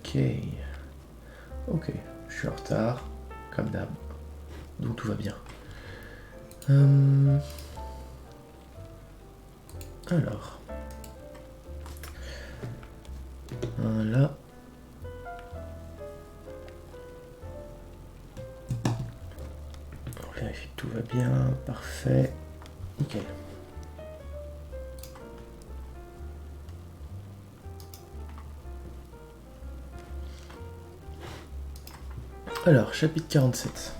Ok. Ok, je suis en retard, comme d'hab. Donc tout va bien. Alors. Voilà. On vérifie que tout va bien. Parfait. Nickel. Alors, chapitre 47.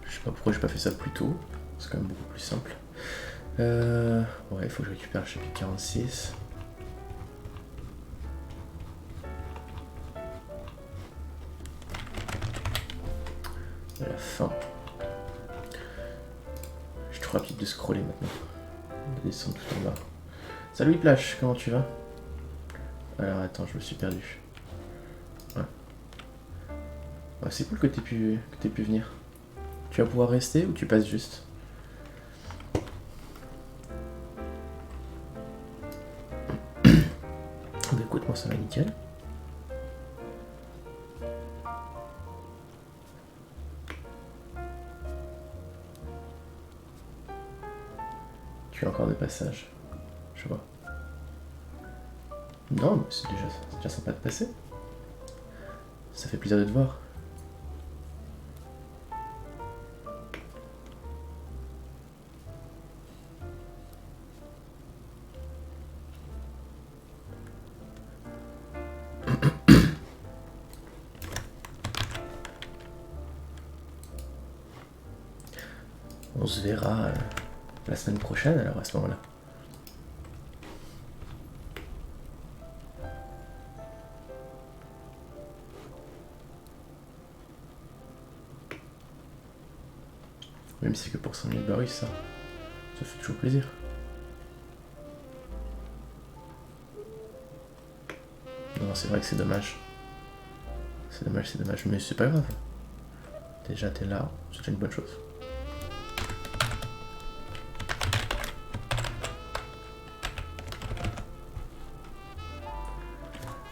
Je sais pas pourquoi j'ai pas fait ça plus tôt. C'est quand même beaucoup plus simple. Ouais, il faut que je récupère le chapitre 46. À la fin. Je suis trop rapide de scroller maintenant. On va descendre tout en bas. Salut Plash, comment tu vas? Alors attends, je me suis perdu. Ouais. Ouais, c'est cool que t'aies pu venir. Tu vas pouvoir rester ou tu passes juste? Bah écoute, moi ça va nickel. Tu as encore des passages. Je vois. Non, mais c'est déjà sympa de passer. Ça fait plaisir de te voir. On se verra la semaine prochaine alors à ce moment-là. Même si c'est que pour 5 000, bah oui, ça fait toujours plaisir. Non, c'est vrai que c'est dommage. C'est dommage, mais c'est pas grave. Déjà, t'es là, c'est déjà une bonne chose.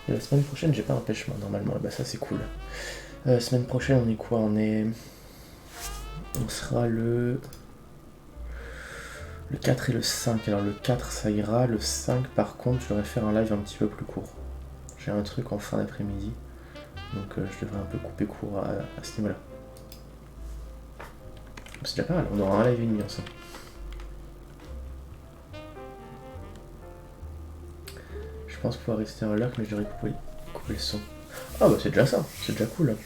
Et la semaine prochaine, j'ai pas d'empêchement normalement, bah ça c'est cool. Semaine prochaine, on est quoi? On sera le 4 et le 5. Alors le 4 ça ira, le 5 par contre je devrais faire un live un petit peu plus court. J'ai un truc en fin d'après-midi, donc je devrais un peu couper court à ce niveau-là. C'est déjà pas mal, on aura un live et demi ensemble. Je pense pouvoir rester en lurk mais je devrais couper le son. Ah bah c'est déjà ça, c'est déjà cool.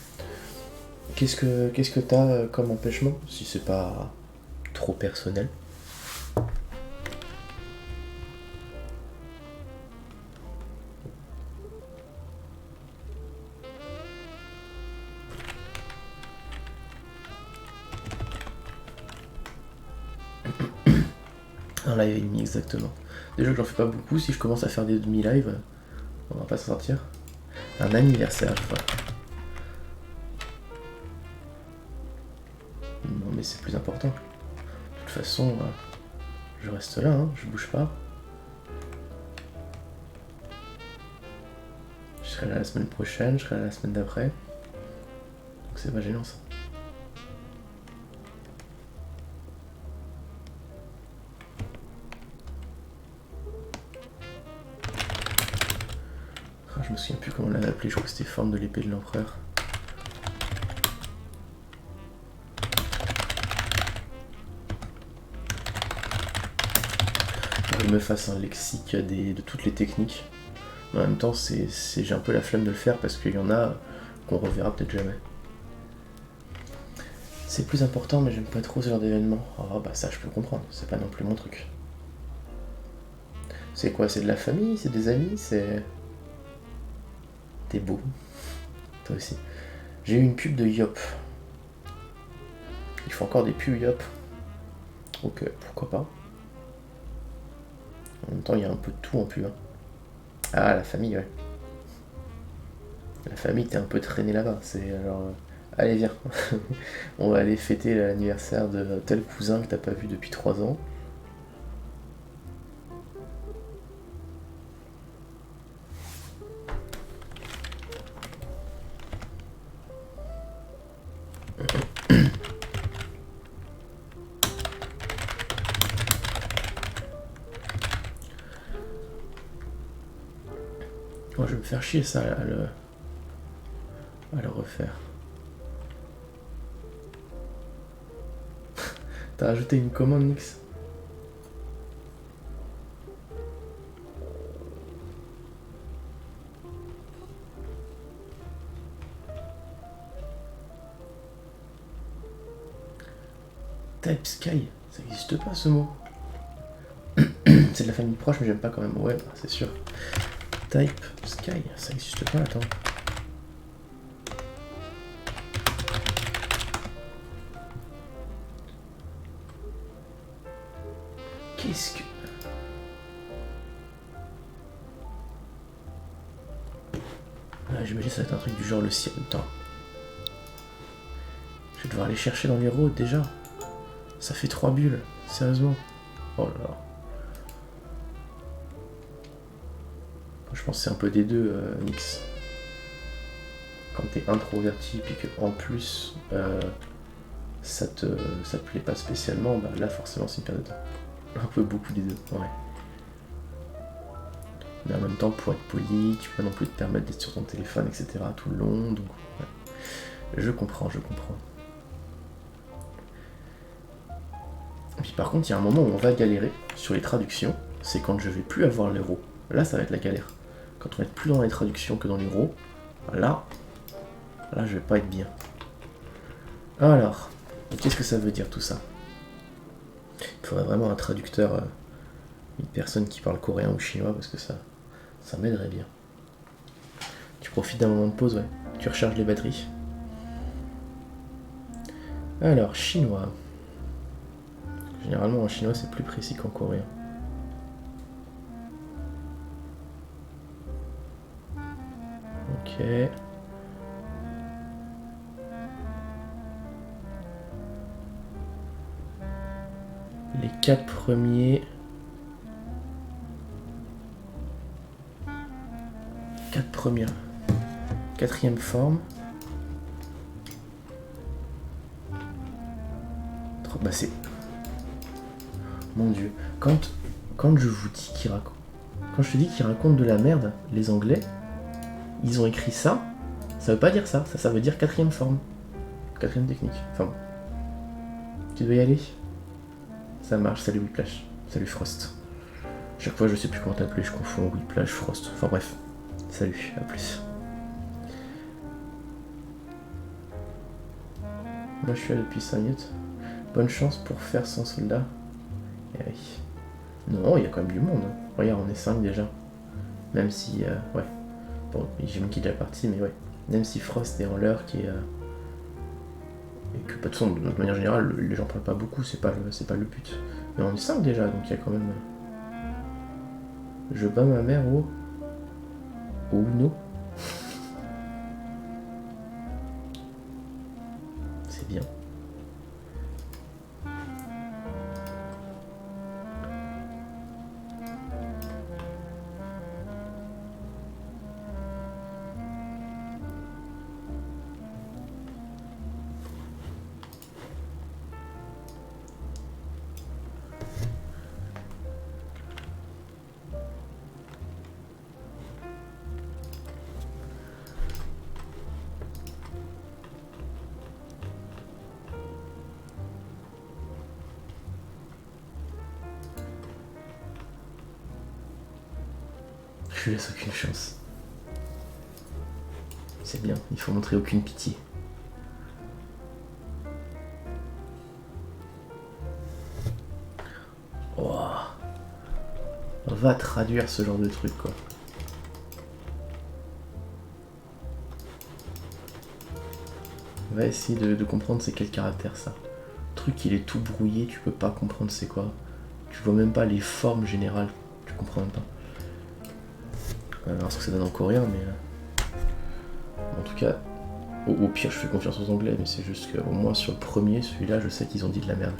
Qu'est-ce que t'as comme empêchement, si c'est pas trop personnel? Un live et demi exactement. Déjà que j'en fais pas beaucoup, si je commence à faire des demi-lives, on va pas s'en sortir. Un anniversaire, je crois. Non mais c'est plus important. De toute façon, je reste là, hein, je bouge pas. Je serai là la semaine prochaine, je serai là la semaine d'après. Donc c'est pas gênant ça. Ah, je me souviens plus comment on l'avait appelé, je crois que c'était forme de l'épée de l'empereur. Je me fasse un lexique de toutes les techniques. Mais en même temps, j'ai un peu la flemme de le faire parce qu'il y en a qu'on reverra peut-être jamais. C'est plus important, mais j'aime pas trop ce genre d'événement. Ah bah ça, je peux comprendre, c'est pas non plus mon truc. C'est quoi? C'est de la famille? C'est des amis? C'est... T'es beau. Toi aussi. J'ai eu une pub de Yop. Il faut encore des pubs Yop. Ok, pourquoi pas. En même temps, il y a un peu de tout en pub. Hein. Ah, la famille, ouais. La famille, t'es un peu traîné là-bas. C'est alors Allez, viens. On va aller fêter l'anniversaire de tel cousin que t'as pas vu depuis 3 ans. Moi, je vais me faire chier ça à le refaire. T'as rajouté une commande, Nix? Type Sky, ça n'existe pas ce mot. C'est de la famille proche, mais j'aime pas quand même. Ouais, bah, c'est sûr. Type Sky, ça n'existe pas, attends. Qu'est-ce que... Ah, j'imagine que ça va être un truc du genre le ciel. Attends. Je vais devoir aller chercher dans les roads déjà. Ça fait 3 bulles, sérieusement. Oh là là. Je pense que c'est un peu des deux, Nix. Quand t'es introverti, puis que en plus ça te plaît pas spécialement, bah là forcément c'est une perte de temps. Un peu beaucoup des deux, ouais. Mais en même temps, pour être poli, tu peux pas non plus te permettre d'être sur ton téléphone, etc. tout le long, donc ouais. Je comprends, je comprends. Et puis par contre, il y a un moment où on va galérer sur les traductions, c'est quand je vais plus avoir l'euro. Là, ça va être la galère. Quand on va être plus dans les traductions que dans l'euro, là, je vais pas être bien. Alors, qu'est-ce que ça veut dire tout ça? Il faudrait vraiment un traducteur, une personne qui parle coréen ou chinois, parce que ça m'aiderait bien. Tu profites d'un moment de pause, ouais. Tu recharges les batteries. Alors, chinois. Généralement, en chinois, c'est plus précis qu'en coréen. Ok. Les 4 premiers. 4 premières. 4e forme. Bah c'est... Mon dieu. Quand je vous dis qu'ils racontent... Quand je te dis qu'ils racontent de la merde, les Anglais, ils ont écrit ça, ça veut pas dire ça. Ça veut dire 4e forme. 4e technique. Enfin bon. Tu dois y aller? Ça marche, salut Whiplash. Salut Frost. Chaque fois je sais plus comment t'appeler, je confonds Whiplash, Frost. Enfin bref. Salut, à plus. Moi je suis là depuis 5 minutes. Bonne chance pour faire 100 soldats. Eh oui. Non, il y a quand même du monde. Regarde, on est 5 déjà. Même si... ouais. Bon, j'imagine qu'il est déjà parti, mais ouais. Même si Frost est en l'heure qui est... et que, de toute façon, de manière générale, les gens parlent pas beaucoup, c'est pas le but. Mais on est 5 déjà, donc il y a quand même... Je bats ma mère au Uno. C'est bien. Je lui laisse aucune chance. C'est bien, il faut montrer aucune pitié. Oh. On va traduire ce genre de truc, quoi. On va essayer de comprendre c'est quel caractère ça. Le truc il est tout brouillé, tu peux pas comprendre c'est quoi. Tu vois même pas les formes générales, tu comprends même pas. On va voir ce que ça donne en coréen, mais... En tout cas, Au pire, je fais confiance aux Anglais, mais c'est juste qu'au moins sur le premier, celui-là, je sais qu'ils ont dit de la merde.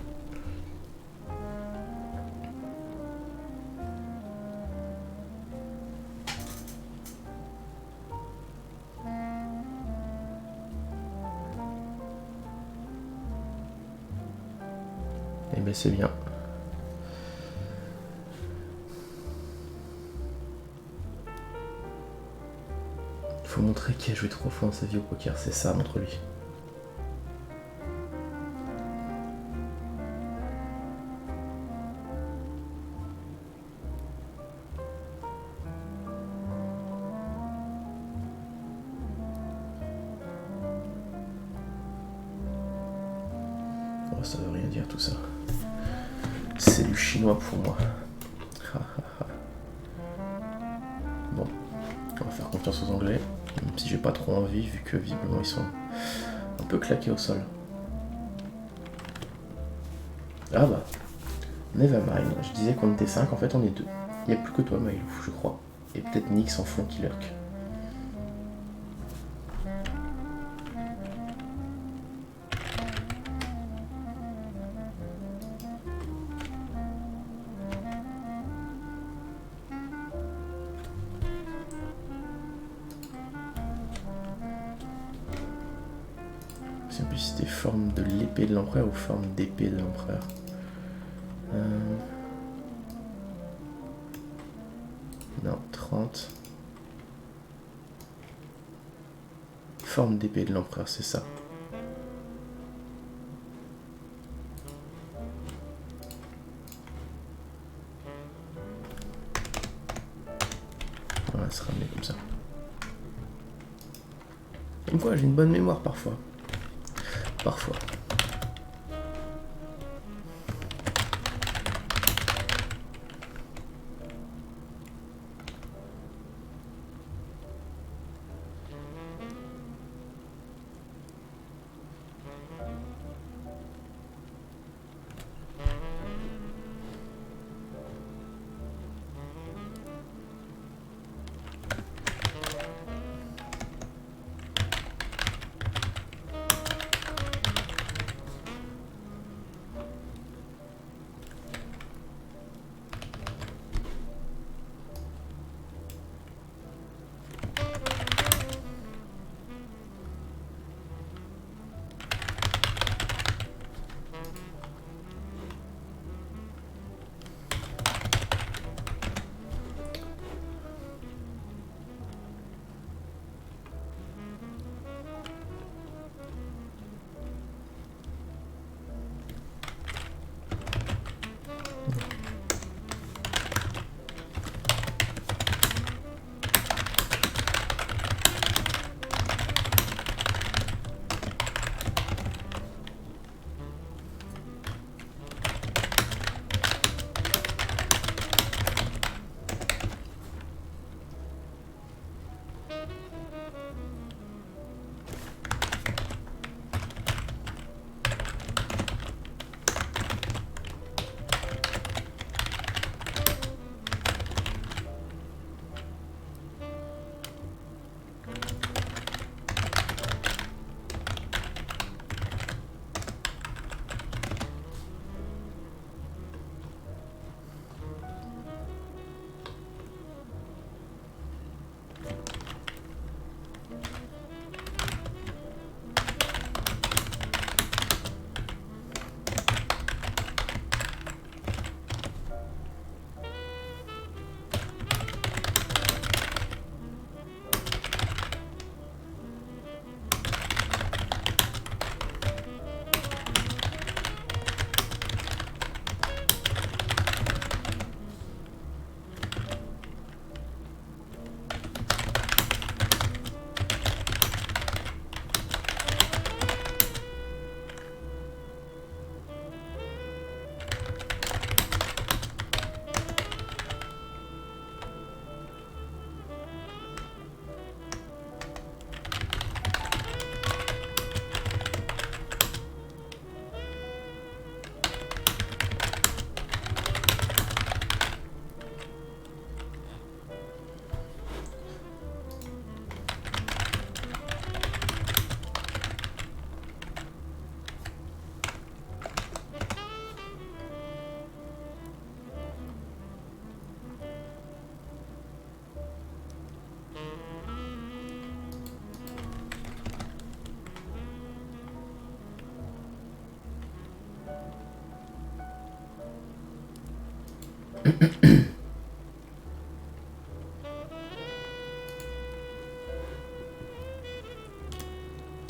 Eh ben c'est bien. Faut montrer qui a joué 3 fois dans sa vie au poker, c'est ça, montre-lui. Oh, ça veut rien dire tout ça. C'est du chinois pour moi. Bon, on va faire confiance aux Anglais, même si j'ai pas trop envie, vu que visiblement ils sont un peu claqués au sol. Ah bah, nevermind. Je disais qu'on était 5, en fait on est 2. Il n'y a plus que toi, Maïlou, je crois. Et peut-être Nix en fond qui lurk. Je sais plus si c'était forme de l'épée de l'empereur ou forme d'épée de l'empereur. Non, 30. Forme d'épée de l'empereur, c'est ça. On va se ramener comme ça. Comme quoi, j'ai une bonne mémoire parfois. Parfois.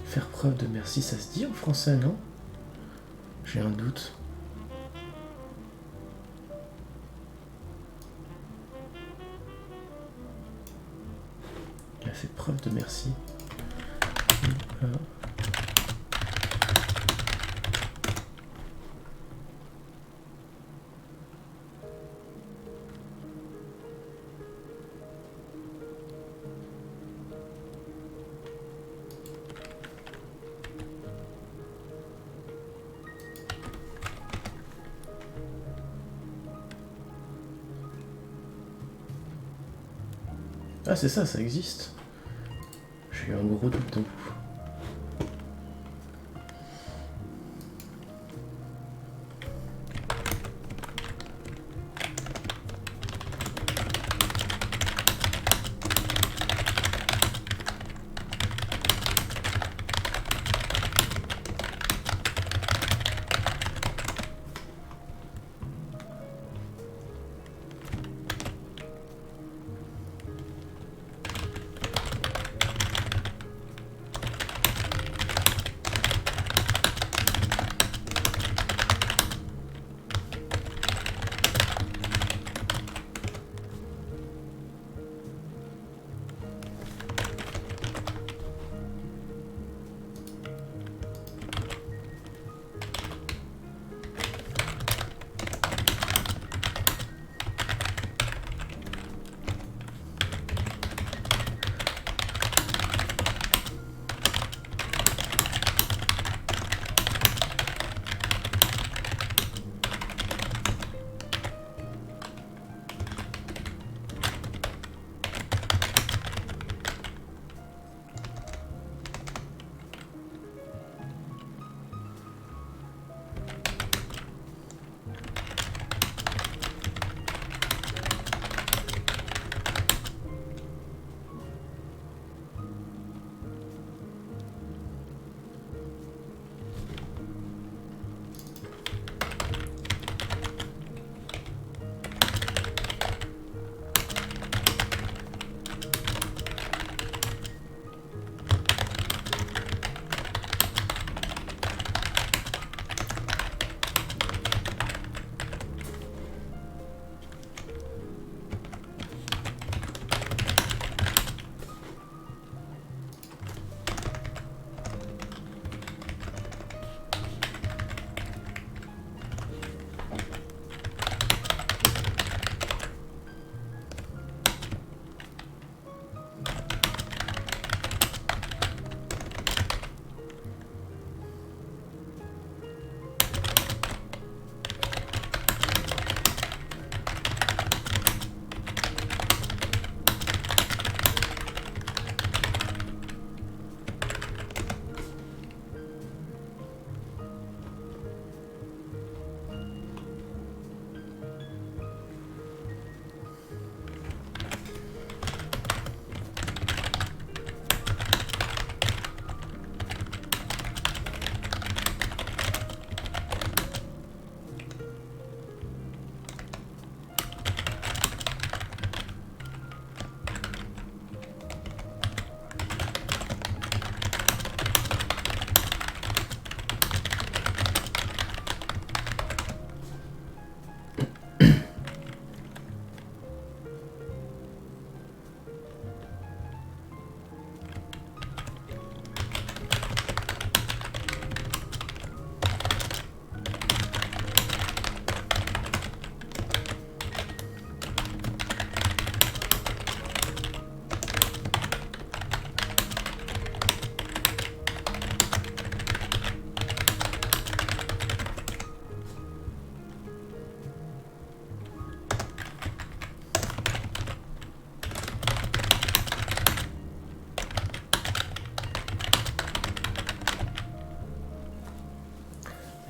Faire preuve de merci, ça se dit en français, non? J'ai un doute. Il a fait preuve de merci. Ah, c'est ça, ça existe. J'ai eu un gros doute d'un coup.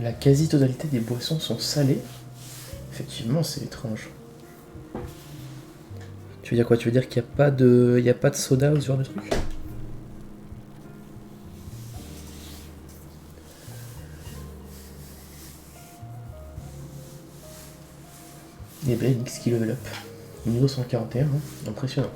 La quasi-totalité des boissons sont salées. Effectivement, c'est étrange. Tu veux dire quoi? Tu veux dire qu'il n'y a pas de... Il y a pas de soda ou ce genre de truc? Et ben X qui level up. Niveau 141, hein. Impressionnant.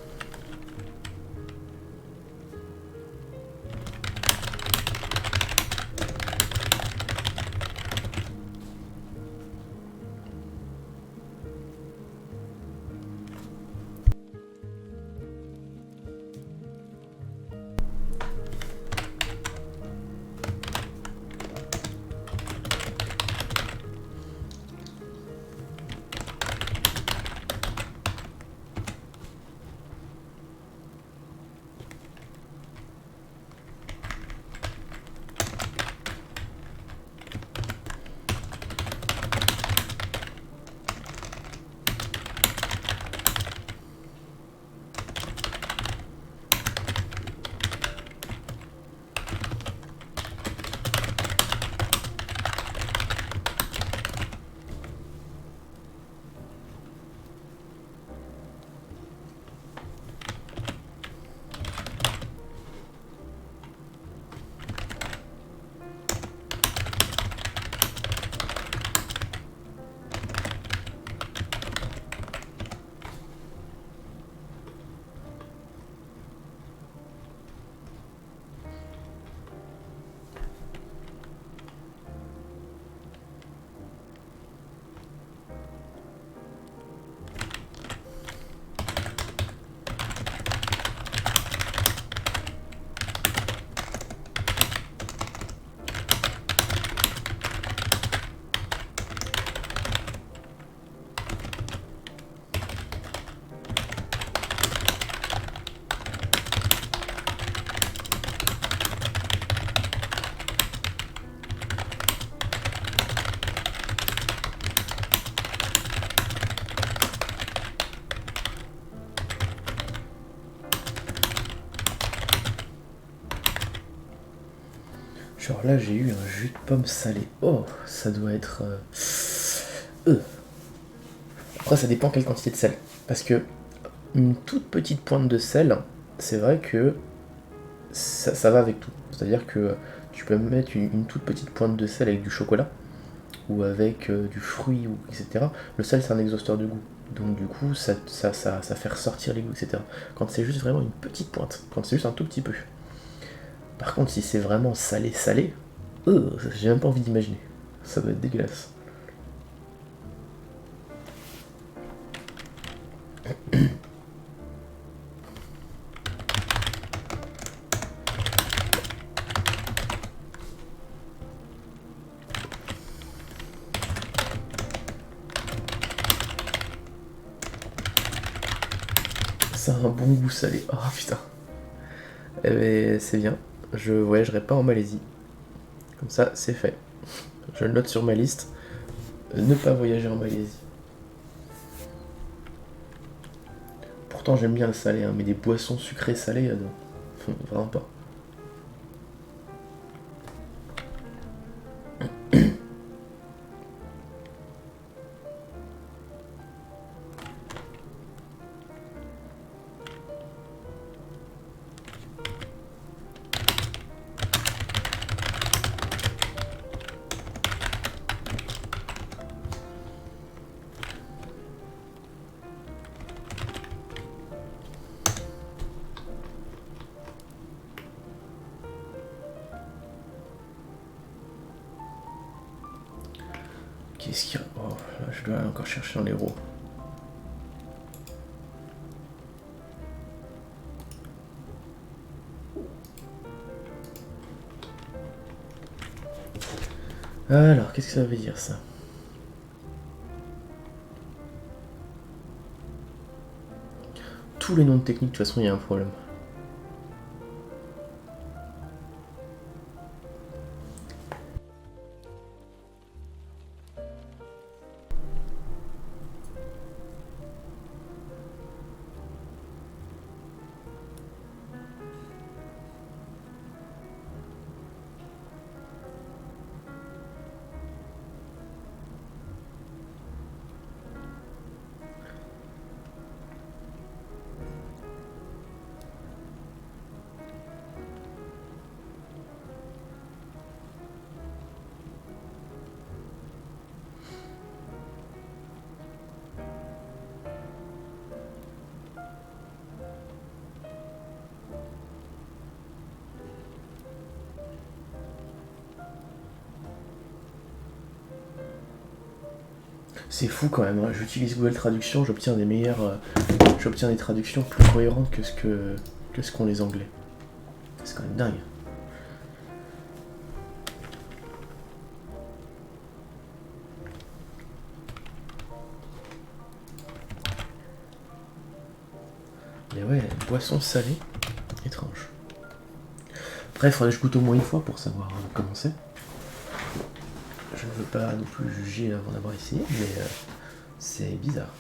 Genre là j'ai eu un jus de pomme salé. Oh, ça doit être... Après ça dépend quelle quantité de sel. Parce que une toute petite pointe de sel, c'est vrai que ça va avec tout. C'est-à-dire que tu peux mettre une toute petite pointe de sel avec du chocolat ou avec du fruit, ou etc. Le sel c'est un exhausteur de goût. Donc du coup ça fait ressortir les goûts, etc. Quand c'est juste vraiment une petite pointe, quand c'est juste un tout petit peu. Par contre si c'est vraiment salé salé, j'ai même pas envie d'imaginer. Ça doit être dégueulasse. Ça a un bon goût salé. Oh putain. Eh ben c'est bien. Je voyagerai pas en Malaisie. Comme ça, c'est fait. Je le note sur ma liste. Ne pas voyager en Malaisie. Pourtant j'aime bien le salé, hein, mais des boissons sucrées salées, non. Vraiment pas. Qu'est-ce qu'il y a? Oh, là, je dois encore chercher un héros. Alors, qu'est-ce que ça veut dire ça? Tous les noms de techniques, de toute façon, il y a un problème. C'est fou quand même, hein. J'utilise Google Traduction, j'obtiens j'obtiens des traductions plus cohérentes que ce qu'ont les Anglais. C'est quand même dingue. Mais ouais, boisson salée, étrange. Après, il faudrait que je goûte au moins une fois pour savoir comment c'est. Je ne veux pas non plus juger avant d'avoir essayé, mais c'est bizarre.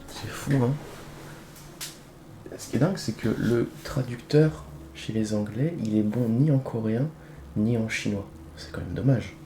C'est fou, hein. Ce qui est dingue, c'est que le traducteur chez les Anglais, il est bon ni en coréen, ni en chinois. C'est quand même dommage.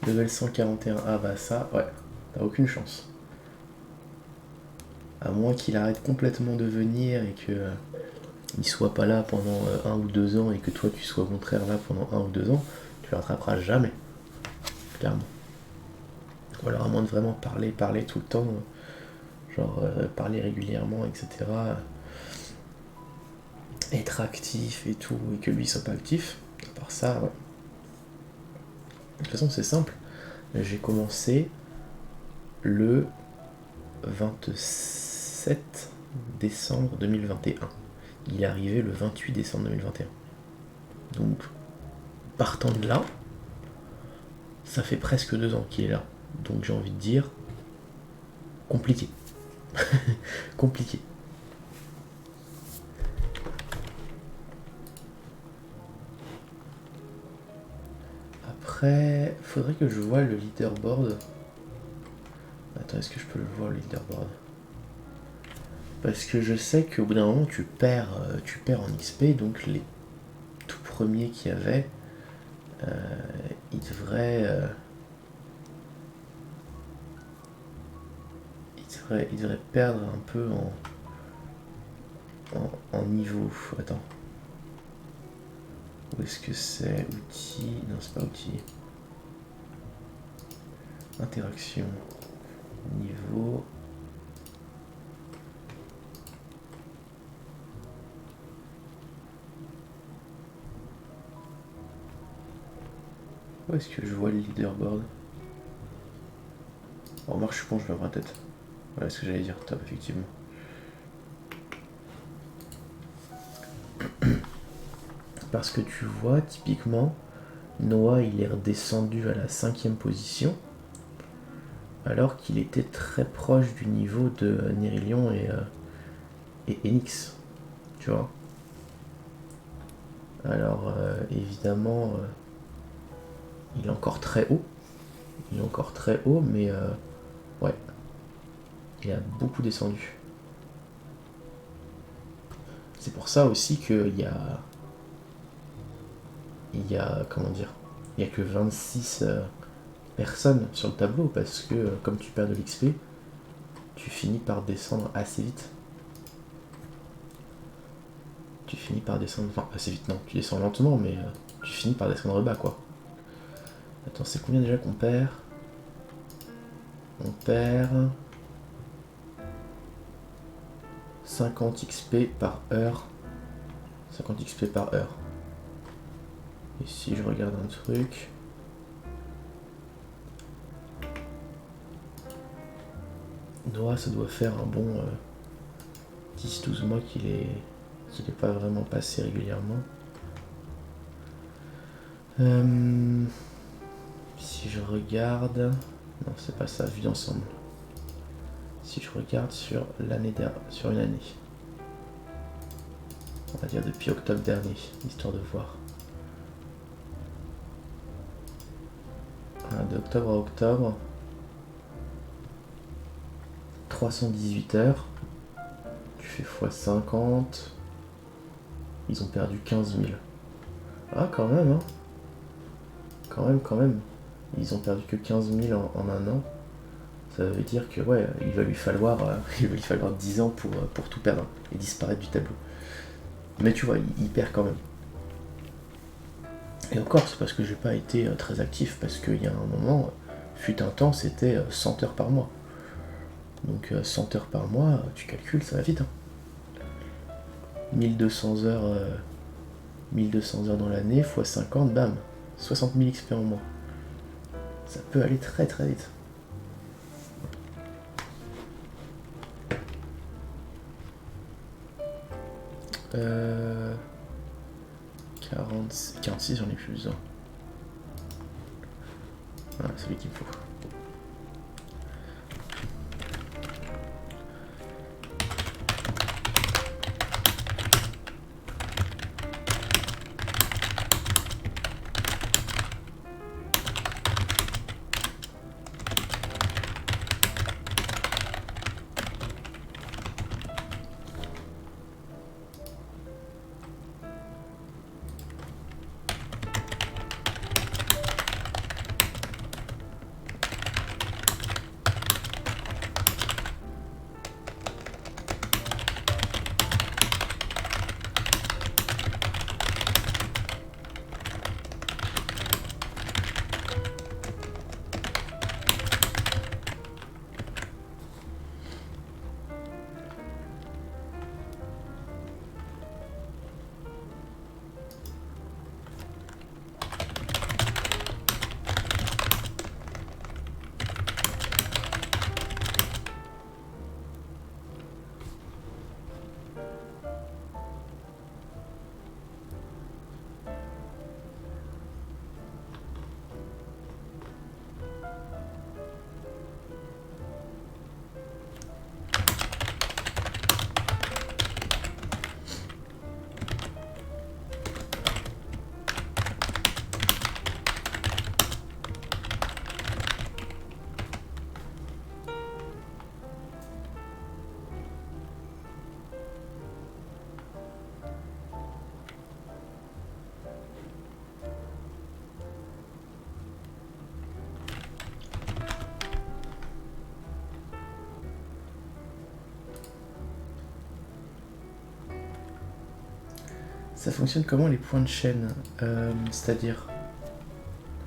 Level 141. Ah bah ça, ouais, t'as aucune chance. À moins qu'il arrête complètement de venir et que il soit pas là pendant 1 ou 2 ans et que toi tu sois au contraire là pendant 1 ou 2 ans, tu le rattraperas jamais. Clairement. Ou alors à moins de vraiment parler tout le temps, genre parler régulièrement, etc. Être actif et tout, et que lui soit pas actif. À part ça, ouais. De toute façon, c'est simple. J'ai commencé le 27 décembre 2021. Il est arrivé le 28 décembre 2021. Donc, partant de là, ça fait presque 2 ans qu'il est là. Donc j'ai envie de dire, compliqué. Compliqué. Après, faudrait que je voie le leaderboard. Attends, est-ce que je peux le voir le leaderboard? Parce que je sais qu'au bout d'un moment tu perds en XP, donc les tout premiers qu'il y avait, ils devraient perdre un peu en niveau. Attends. Où est-ce que c'est? Outils? Non, c'est pas outils. Interaction. Niveau. Où est-ce que je vois le leaderboard? En marche, je pense que je vais avoir la tête. Voilà ce que j'allais dire, top, effectivement. Parce que tu vois, typiquement, Noah, il est redescendu à la 5e position, alors qu'il était très proche du niveau de Nérilion et Enix, tu vois. Alors, évidemment, il est encore très haut. Il est encore très haut, mais ouais, il a beaucoup descendu. C'est pour ça aussi qu'il y a... comment dire, il y a que 26 personnes sur le tableau, parce que comme tu perds de l'XP, tu finis par descendre assez vite. Tu finis par descendre... Enfin, assez vite, non, tu descends lentement, mais tu finis par descendre bas, quoi. Attends, c'est combien déjà qu'on perd? On perd 50 XP par heure. 50 XP par heure. Et si je regarde un truc... Noah, ça doit faire un bon 10-12 mois qu'il est pas vraiment passé régulièrement. Si je regarde... Non, c'est pas ça, vue d'ensemble. Si je regarde sur l'année sur une année. On va dire depuis octobre dernier, histoire de voir. D'octobre à octobre. 318 heures. Tu fais x50. Ils ont perdu 15 000. Ah, quand même, hein. Quand même. Ils ont perdu que 15 000 en un an. Ça veut dire que, ouais, il va lui falloir 10 ans pour tout perdre et disparaître du tableau. Mais tu vois, il perd quand même. Et encore, c'est parce que j'ai pas été très actif, parce qu'il y a un moment, fut un temps, c'était 100 heures par mois. Donc 100 heures par mois, tu calcules, ça va vite. Hein. 1200 heures dans l'année, x 50, bam, 60 000 XP en mois. Ça peut aller très très vite. Euh... 46, j'en ai plus besoin. Voilà, c'est lui qu'il me faut. Ça fonctionne comment les points de chaîne? C'est-à-dire,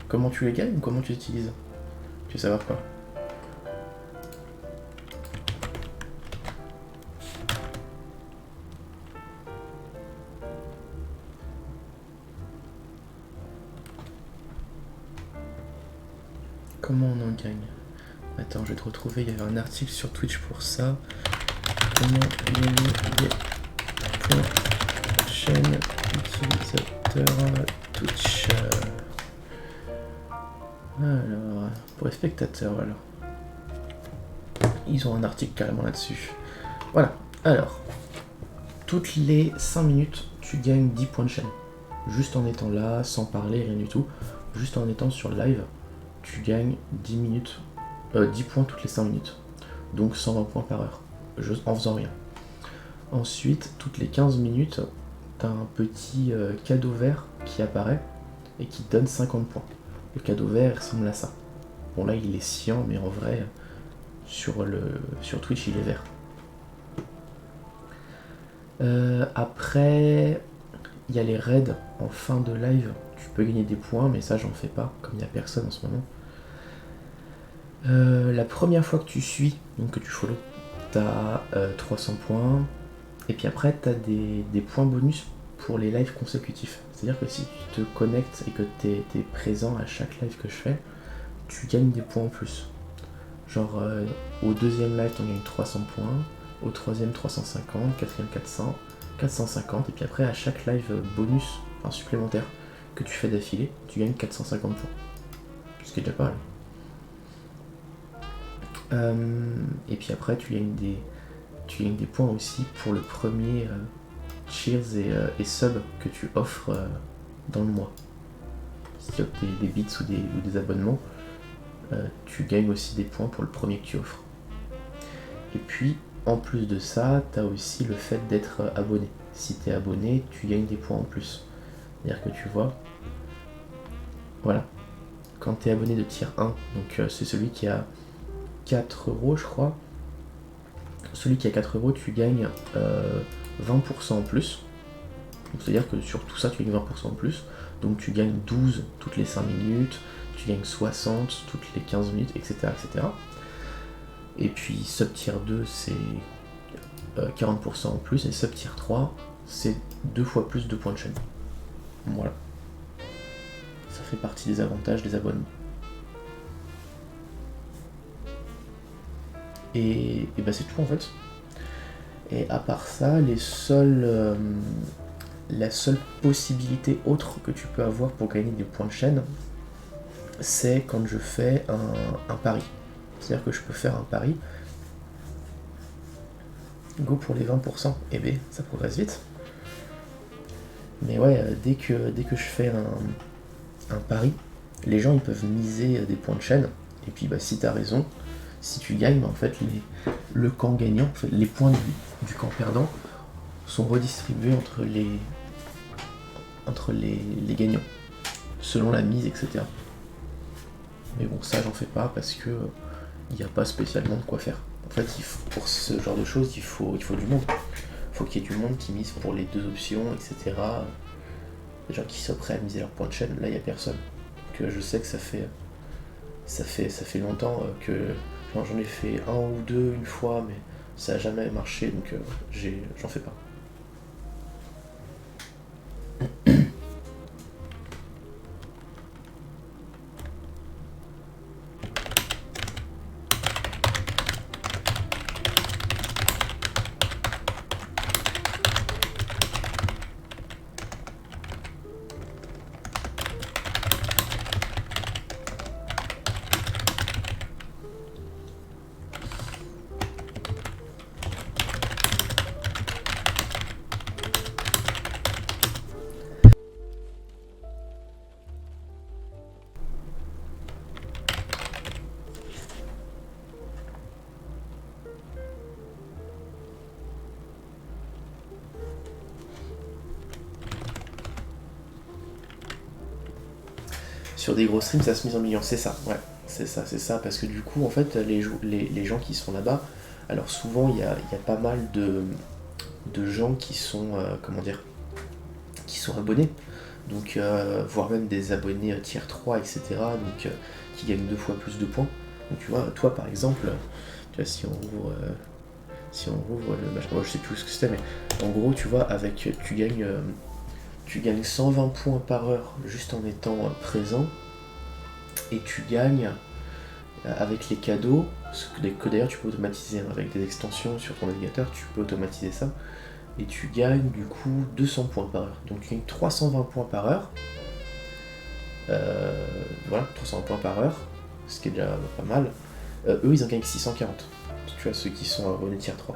comment tu les gagnes ou comment tu les utilises? Tu veux savoir quoi? Comment on en gagne? Attends, je vais te retrouver, il y avait un article sur Twitch pour ça. Comment gagner des points chaîne utilisateur? Twitch. Alors, pour les spectateurs, alors. Ils ont un article carrément là-dessus. Voilà, alors. Toutes les 5 minutes, tu gagnes 10 points de chaîne. Juste en étant là, sans parler, rien du tout. Juste en étant sur le live, tu gagnes 10 points toutes les 5 minutes. Donc 120 points par heure, en faisant rien. Ensuite, toutes les 15 minutes, tu as un petit cadeau vert qui apparaît et qui te donne 50 points. Le cadeau vert il ressemble à ça. Bon là il est cyan, mais en vrai, sur Twitch il est vert. Après, il y a les raids en fin de live. Tu peux gagner des points, mais ça j'en fais pas, comme il n'y a personne en ce moment. La première fois que tu suis, donc que tu follow, t'as 300 points. Et puis après, t'as des points bonus pour les lives consécutifs. C'est-à-dire que si tu te connectes et que t'es présent à chaque live que je fais, tu gagnes des points en plus. Genre, au deuxième live, t'en gagnes 300 points. Au troisième, 350. Quatrième, 400. 450. Et puis après, à chaque live bonus, enfin supplémentaire, que tu fais d'affilée, tu gagnes 450 points. Ce qui est déjà pas mal. Et puis après, tu gagnes des points aussi pour le premier cheers et sub que tu offres dans le mois. Si tu offres des bits ou des abonnements, tu gagnes aussi des points pour le premier que tu offres. Et puis, en plus de ça, tu as aussi le fait d'être abonné. Si tu es abonné, tu gagnes des points en plus. C'est-à-dire que tu vois, voilà, quand tu es abonné de tier 1, donc c'est celui qui a 4 euros, je crois. Celui qui a 4 euros, tu gagnes 20% en plus. C'est-à-dire que sur tout ça, tu gagnes 20% en plus. Donc tu gagnes 12 toutes les 5 minutes, tu gagnes 60 toutes les 15 minutes, etc. etc. Et puis sub tier 2, c'est 40% en plus. Et sub tier 3, c'est 2 fois plus de points de chaîne. Voilà. Ça fait partie des avantages des abonnements. Et bah c'est tout en fait. Et à part ça, la seule possibilité autre que tu peux avoir pour gagner des points de chaîne, c'est quand je fais un pari. C'est-à-dire que je peux faire un pari. Go pour les 20%. Eh ben, ça progresse vite. Mais ouais, dès que je fais un pari, les gens ils peuvent miser des points de chaîne. Et puis bah si t'as raison, si tu gagnes, en fait, le camp gagnant, en fait, les points du camp perdant sont redistribués entre les gagnants, selon la mise, etc. Mais bon, ça, j'en fais pas parce que il n'y a pas spécialement de quoi faire. En fait, pour ce genre de choses, il faut du monde. Il faut qu'il y ait du monde qui mise pour les deux options, etc. Des gens qui sont prêts à miser leur point de chaîne, là, il n'y a personne. Donc je sais que ça fait longtemps que j'en ai fait un ou deux une fois, mais ça n'a jamais marché, donc j'en fais pas. Sur des gros streams, ça se mise en millions, c'est ça, ouais, c'est ça, parce que du coup, en fait, les gens qui sont là-bas, alors souvent, il y a pas mal de gens qui sont, qui sont abonnés, donc, voire même des abonnés tier 3, etc., donc, qui gagnent 2 fois plus de points. Donc, tu vois, toi, par exemple, tu vois, si on rouvre le machin, moi, je sais plus ce que c'était, mais en gros, tu vois, tu gagnes 120 points par heure juste en étant présent, et tu gagnes avec les cadeaux, que d'ailleurs tu peux automatiser avec des extensions sur ton navigateur, tu peux automatiser ça, et tu gagnes du coup 200 points par heure. Donc tu gagnes 320 points par heure. Voilà, 300 points par heure, ce qui est déjà pas mal. Eux, ils en gagnent 640. Tu vois, ceux qui sont abonnés tier 3.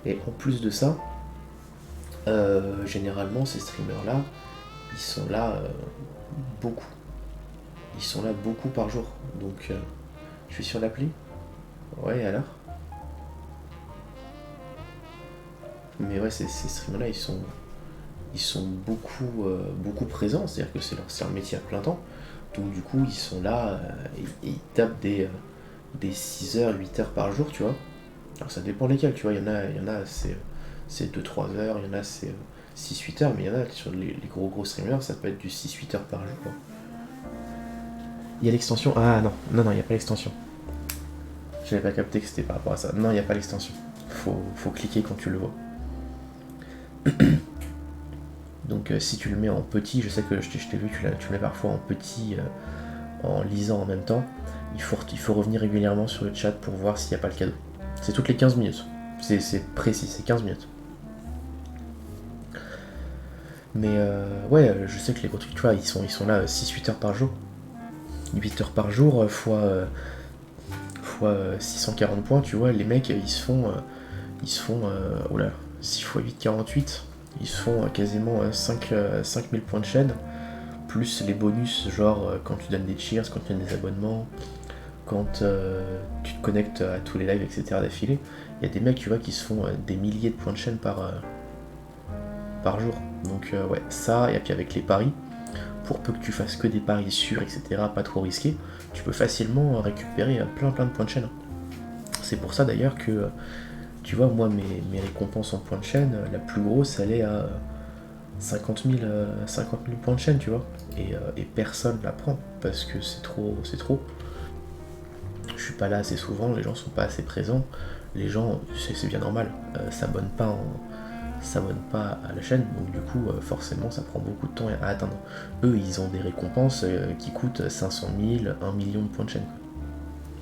Et en plus de ça, généralement, ces streamers-là, ils sont là beaucoup. Ils sont là beaucoup par jour. Donc, je suis sur l'appli. Ouais, alors. Mais ouais, ces streamers-là, ils sont beaucoup présents. C'est-à-dire que c'est leur métier à plein temps. Donc, du coup, ils sont là et ils tapent des 6 heures, 8 heures par jour, tu vois. Alors, ça dépend lesquels, tu vois. Il y en a c'est 2-3 heures, il y en a c'est 6-8 heures, mais il y en a sur les gros streamers, ça peut être du 6-8 heures par jour, quoi. Il y a l'extension. Ah non, il n'y a pas l'extension. J'avais pas capté que c'était par rapport à ça. Non, il n'y a pas l'extension. Faut cliquer quand tu le vois. Donc si tu le mets en petit, je sais que je t'ai vu, tu le mets parfois en petit, en lisant en même temps. Il faut revenir régulièrement sur le chat pour voir s'il n'y a pas le cadeau. C'est toutes les 15 minutes. C'est précis, c'est 15 minutes. Mais ouais, je sais que les gros trucs, tu vois, ils sont là 6-8 heures par jour. 8 heures par jour fois 640 points, tu vois, les mecs, ils se font oh là, 6 x 8, 48, ils se font quasiment 5000 points de chaîne, plus les bonus, genre quand tu donnes des cheers, quand tu donnes des abonnements, quand tu te connectes à tous les lives, etc. d'affilée. Il y a des mecs, tu vois, qui se font des milliers de points de chaîne par jour. Donc ouais, ça, et puis avec les paris, pour peu que tu fasses que des paris sûrs, etc., pas trop risqués, tu peux facilement récupérer plein de points de chaîne. C'est pour ça d'ailleurs que, tu vois, moi, mes récompenses en points de chaîne, la plus grosse, elle est à 50 000 points de chaîne, tu vois. Et personne la prend, parce que c'est trop. Je suis pas là assez souvent, les gens sont pas assez présents. Les gens, c'est bien normal, s'abonnent pas à la chaîne, donc du coup forcément ça prend beaucoup de temps à atteindre. Eux ils ont des récompenses qui coûtent 500 000, 1 million de points de chaîne.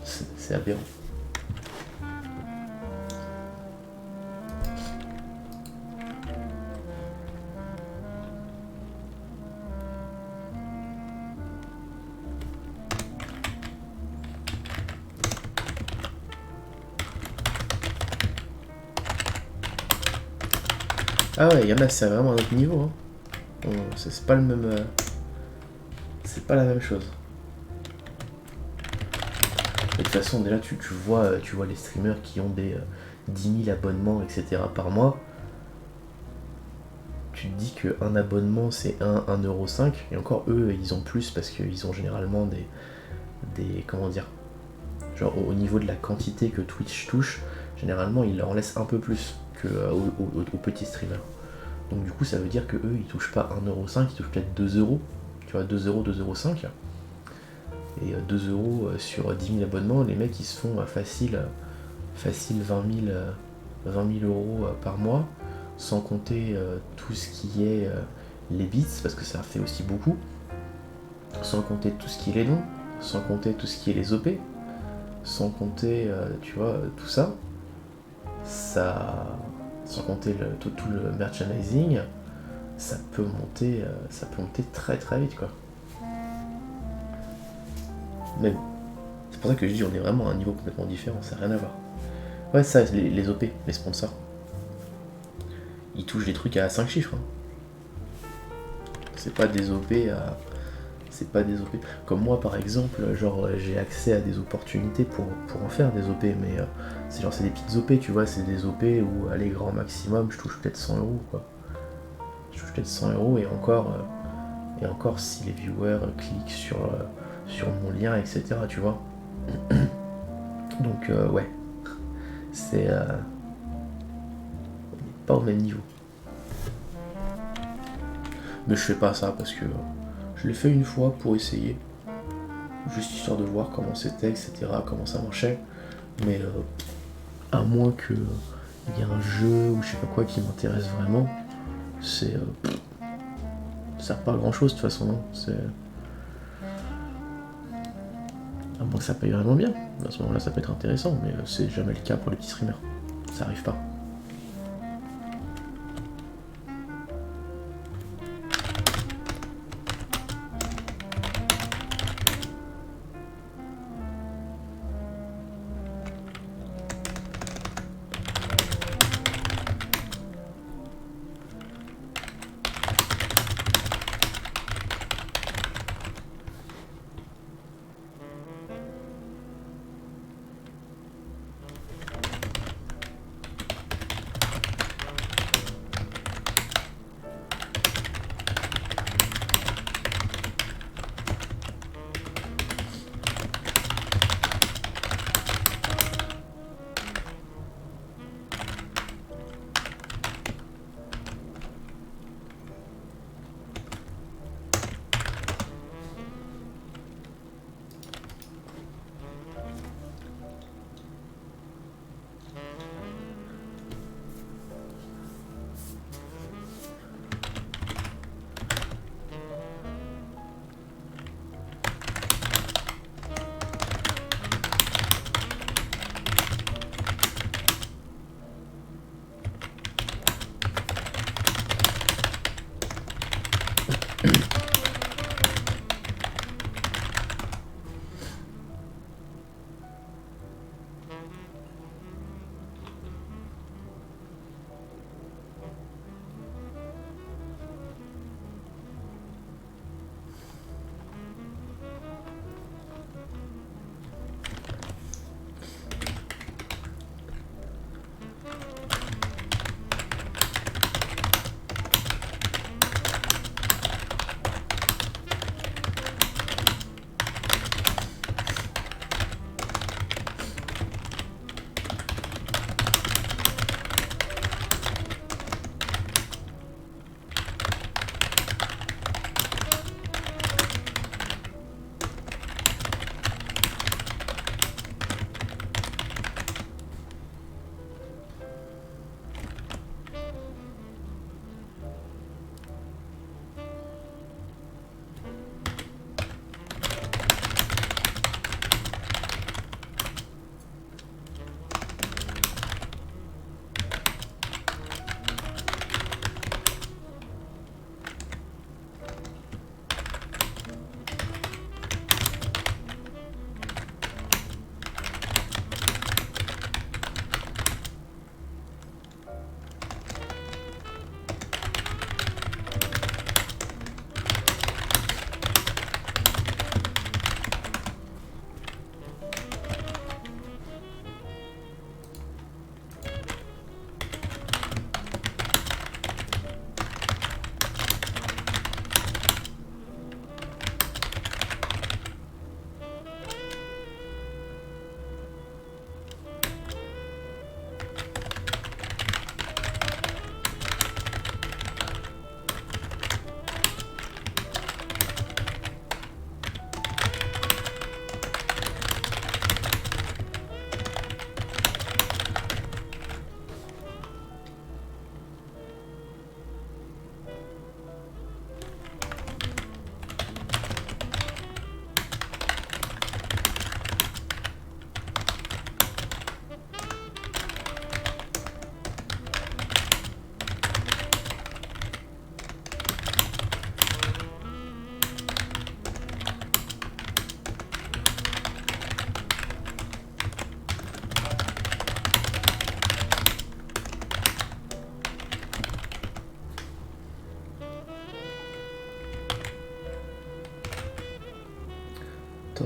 C'est aberrant. Ah ouais, il y en a, c'est vraiment un autre niveau, hein. C'est pas le même. C'est pas la même chose. Et de toute façon, déjà, tu vois les streamers qui ont des 10 000 abonnements, etc. par mois. Tu te dis qu'un abonnement, c'est 1,5€. Et encore, eux, ils ont plus parce qu'ils ont généralement des. Comment dire, genre, au niveau de la quantité que Twitch touche, généralement, ils leur en laissent un peu plus qu'aux petits streamers. Donc, du coup, ça veut dire que eux, ils touchent pas 1,5€, ils touchent peut-être 2€. Tu vois, 2€, 2,5€. Et 2€ sur 10 000 abonnements, les mecs ils se font facile 20 000 euros par mois, sans compter tout ce qui est les bits, parce que ça fait aussi beaucoup, sans compter tout ce qui est les dons, sans compter tout ce qui est les OP, sans compter, tu vois, tout ça, sans compter tout le merchandising, ça peut monter très très vite, quoi. Mais bon, c'est pour ça que je dis on est vraiment à un niveau complètement différent, ça n'a rien à voir. Ouais, ça, les OP, les sponsors. Ils touchent des trucs à 5 chiffres. Hein. C'est pas des OP à. C'est pas des OP. Comme moi par exemple, genre j'ai accès à des opportunités pour en faire des OP, mais c'est des petites OP, tu vois, c'est des OP où allez grand maximum je touche peut-être 100 euros quoi. Je touche peut-être 100 euros et encore si les viewers cliquent sur mon lien, etc. tu vois. Donc ouais. C'est pas au même niveau. Mais je fais pas ça parce que je l'ai fait une fois pour essayer, juste histoire de voir comment c'était, etc., comment ça marchait. Mais à moins que il y ait un jeu ou je sais pas quoi qui m'intéresse vraiment, c'est ça sert pas à grand chose de toute façon. Non, c'est à moins que ça paye vraiment bien. À ce moment-là, ça peut être intéressant, mais c'est jamais le cas pour les petits streamers. Ça arrive pas.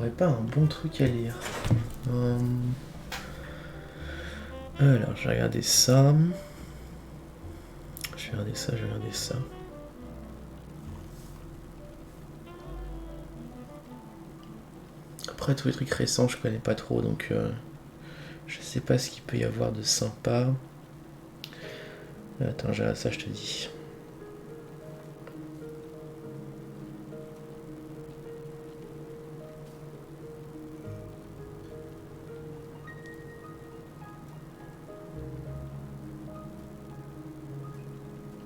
t'aurais pas un bon truc à lire. Alors, j'ai regardé ça. Je vais regarder ça, je vais regarder ça. Après, tous les trucs récents, je connais pas trop, donc je sais pas ce qu'il peut y avoir de sympa. Attends, j'ai ça, je te dis.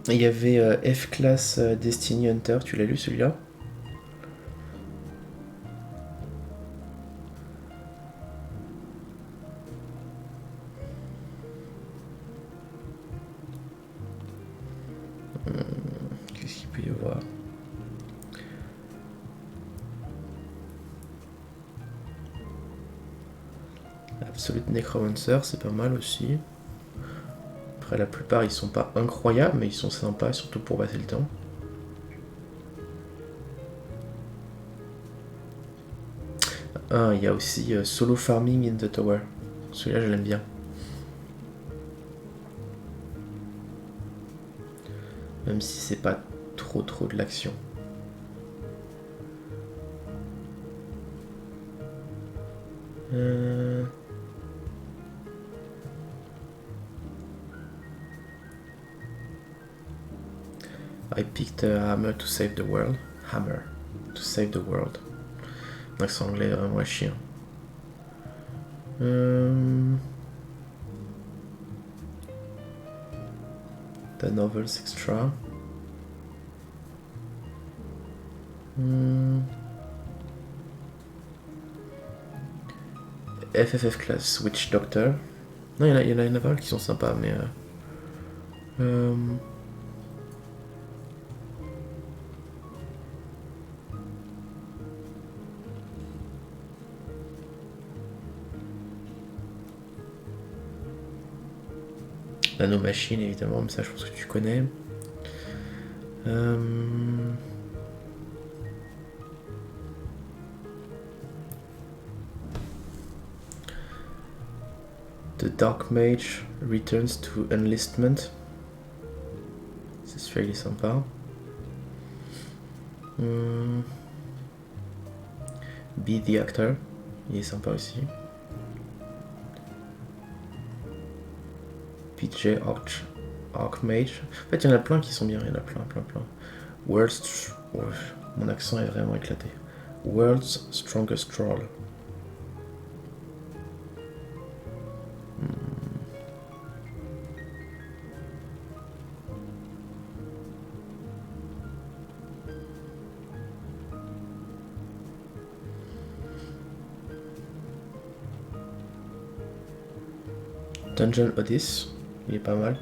Il y avait F-Class Destiny Hunter, tu l'as lu celui-là? Qu'est-ce qu'il peut y avoir? Absolute Necromancer, c'est pas mal aussi. Après, la plupart, ils sont pas incroyables, mais ils sont sympas, surtout pour passer le temps. Ah, il y a aussi Solo Farming in the Tower. Celui-là, je l'aime bien. Même si c'est pas trop de l'action. I picked a hammer to save the world. Hammer to save the world. L'accent anglais est vraiment à chier. The Novels Extra. FFF Class Witch Doctor. Non, il y en a pas mal qui sont sympas, mais... Nanomachine, évidemment, mais ça, je pense que tu connais. The Dark Mage Returns to Enlistment. C'est celui-là, il est sympa. Be the Actor, il est sympa aussi. PJ Archmage. En fait, il y en a plein qui sont bien, il y en a plein. Mon accent est vraiment éclaté. World's Strongest Troll. Dungeon Odyssey, il est pas mal.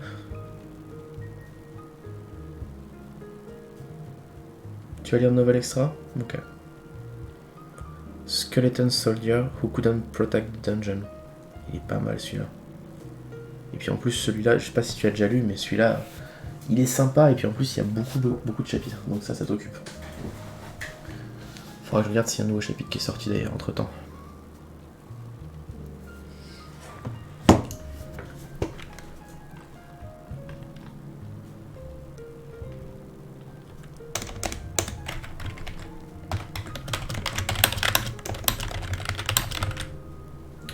Tu vas lire le Novel Extra? Ok. Skeleton Soldier Who Couldn't Protect the Dungeon. Il est pas mal celui-là. Et puis en plus celui-là, je sais pas si tu l'as déjà lu, mais celui-là, il est sympa et puis en plus il y a beaucoup de chapitres, donc ça t'occupe. Faudra que je regarde s'il y a un nouveau chapitre qui est sorti d'ailleurs entre temps.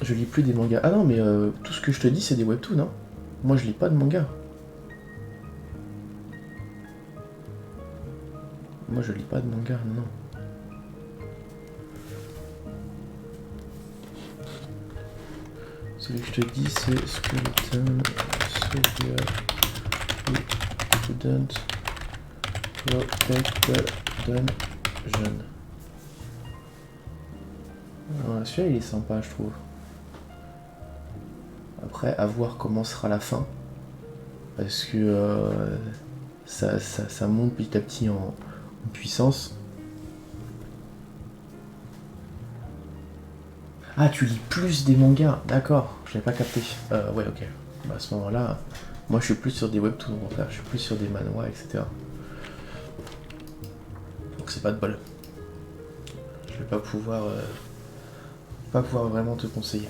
Je lis plus des mangas. Ah non, mais tout ce que je te dis, c'est des webtoons, hein. Moi, je lis pas de manga. Moi, je lis pas de manga, non. Celui que je te dis, c'est Skeleton Soldier Who Couldn't Protect the Dungeon. Ouais, celui-là, il est sympa, je trouve. Après, à voir comment sera la fin. Parce que ça monte petit à petit en puissance. Ah, tu lis plus des mangas, d'accord, je l'ai pas capté. Ouais, ok. Bah, à ce moment-là, moi je suis plus sur des webtoons, en fait. Je suis plus sur des manhwas, etc. Donc c'est pas de bol. Je vais pas pouvoir pas pouvoir vraiment te conseiller.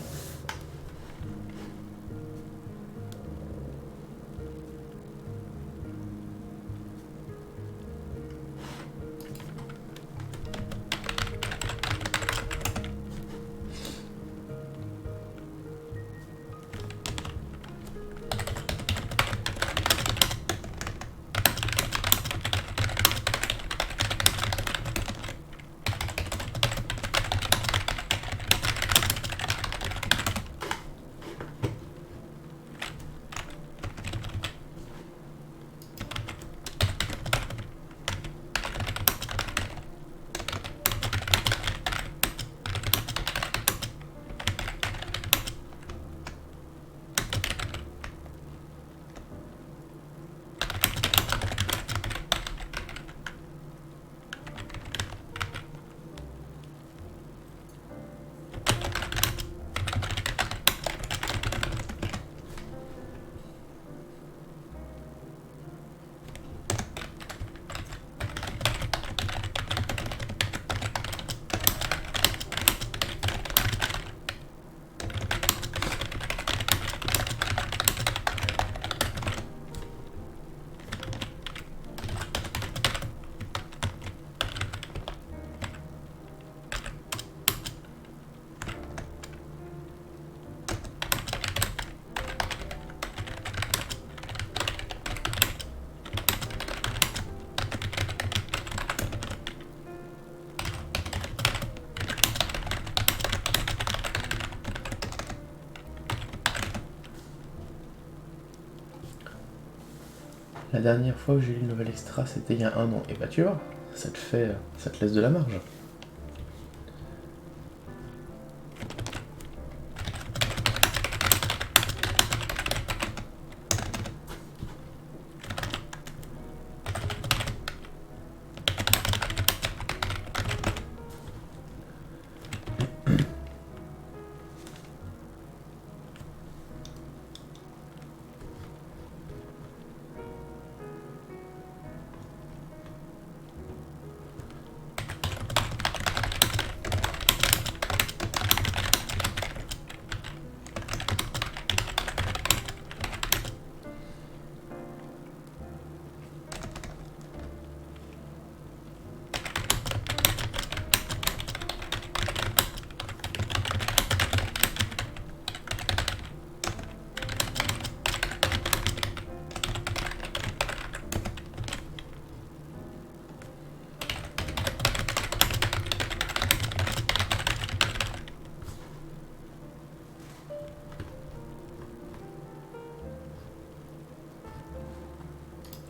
La dernière fois où j'ai lu le nouvel extra, c'était il y a 1 an. Et bah tu vois, ça te laisse de la marge.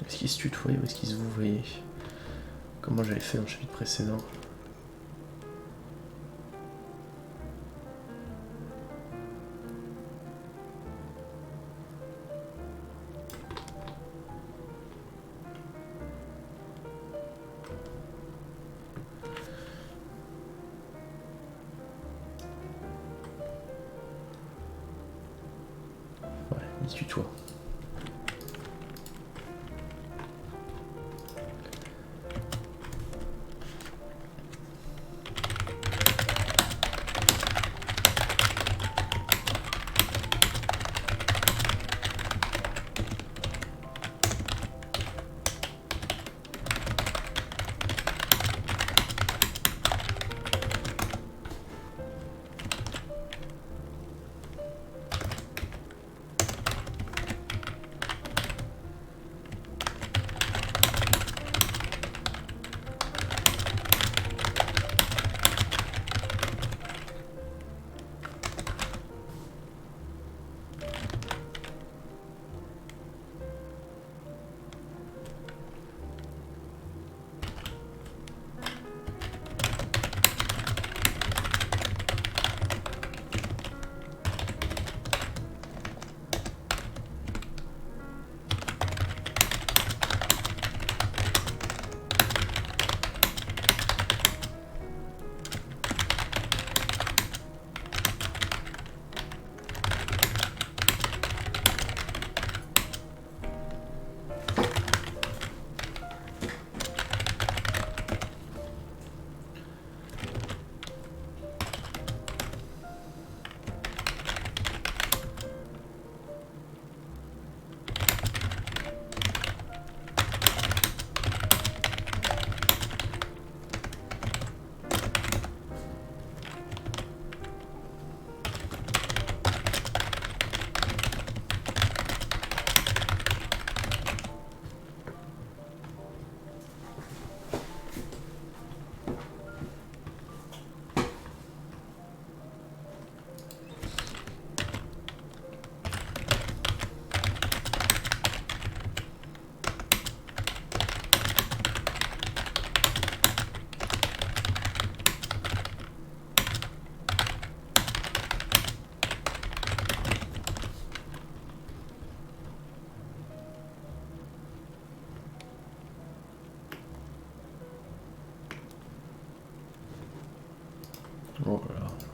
Est-ce qu'ils se tutoyaient ou est-ce qu'ils se vouvoyaient? Comment j'avais fait dans le chapitre précédent? Ouais, ils se tutoient.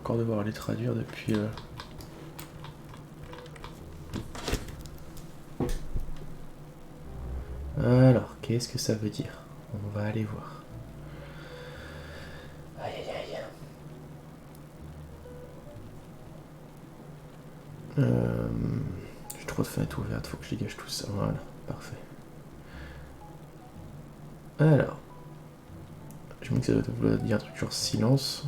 encore devoir les traduire depuis... Alors, qu'est-ce que ça veut dire? On va aller voir. Aïe aïe aïe. J'ai trop de fenêtres ouvertes, faut que je dégage tout ça. Voilà, parfait. Alors, je me dis que ça doit vouloir dire un truc genre silence.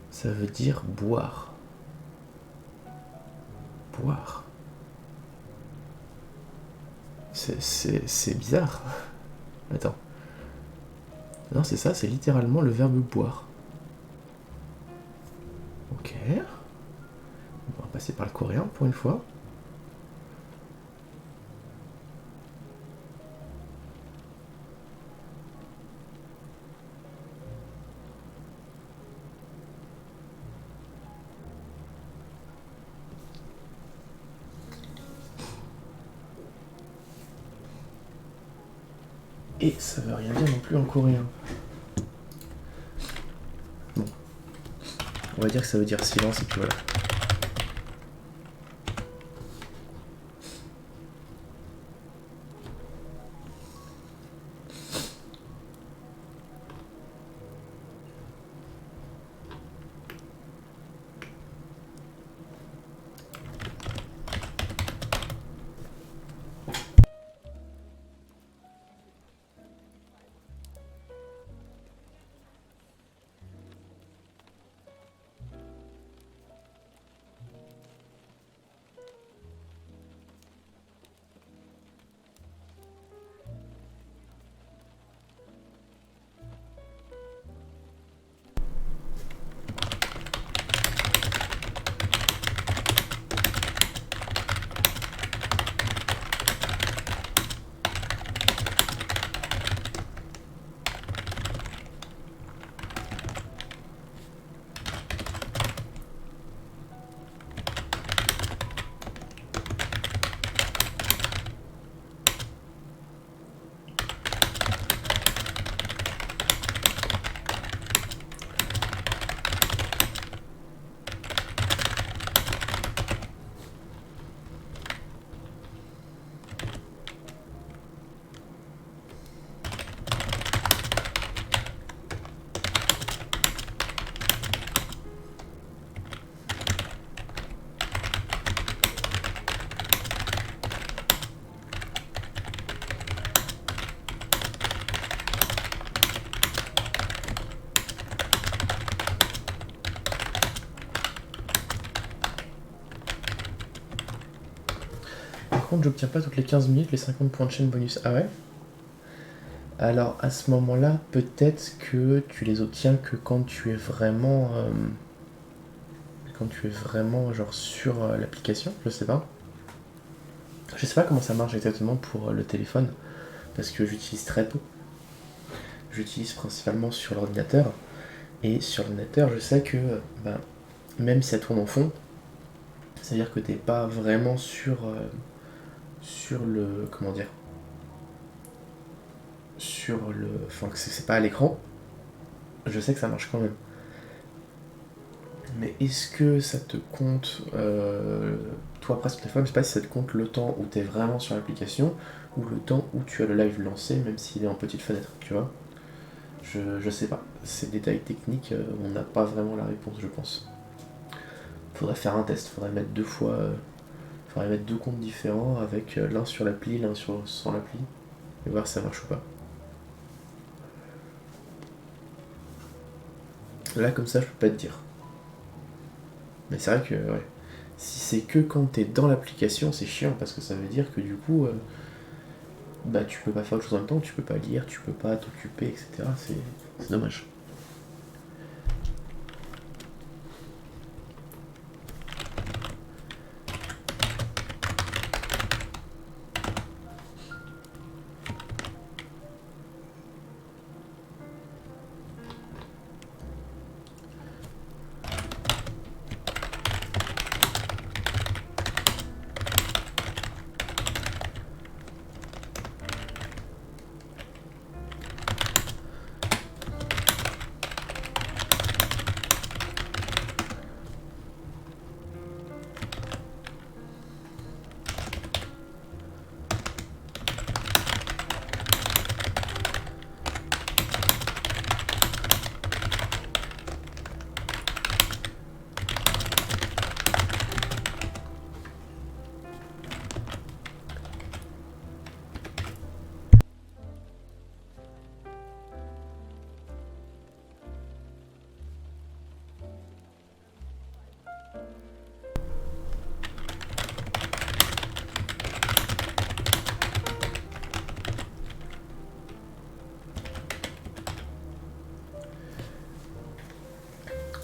Ça veut dire boire. Boire. C'est bizarre. Attends. Non, c'est ça, c'est littéralement le verbe boire. Ok. On va passer par le coréen pour une fois. Et ça veut rien dire non plus en coréen. Bon. On va dire que ça veut dire silence et puis voilà. Par contre, j'obtiens pas toutes les 15 minutes les 50 points de chaîne bonus. Ah ouais? Alors à ce moment-là, peut-être que tu les obtiens que quand tu es vraiment... quand tu es vraiment genre sur l'application, je sais pas. Je sais pas comment ça marche exactement pour le téléphone, parce que j'utilise très peu. J'utilise principalement sur l'ordinateur, et sur l'ordinateur, je sais que ben, même si ça tourne en fond, c'est-à-dire que t'es pas vraiment sur le... comment dire? Sur le... Enfin, que c'est pas à l'écran, je sais que ça marche quand même. Mais est-ce que ça te compte... toi, après sur téléphone, je sais pas si ça te compte le temps où t'es vraiment sur l'application, ou le temps où tu as le live lancé, même s'il est en petite fenêtre, tu vois? Je sais pas. Ces détails techniques, on n'a pas vraiment la réponse, je pense. Faudrait faire un test, faudrait mettre deux fois... faudrait mettre deux comptes différents avec l'un sur l'appli, l'un sans l'appli, et voir si ça marche ou pas. Là, comme ça, je peux pas te dire. Mais c'est vrai que, ouais, si c'est que quand t'es dans l'application, c'est chiant, parce que ça veut dire que du coup, bah tu peux pas faire autre chose en même temps, tu peux pas lire, tu peux pas t'occuper, etc. C'est dommage.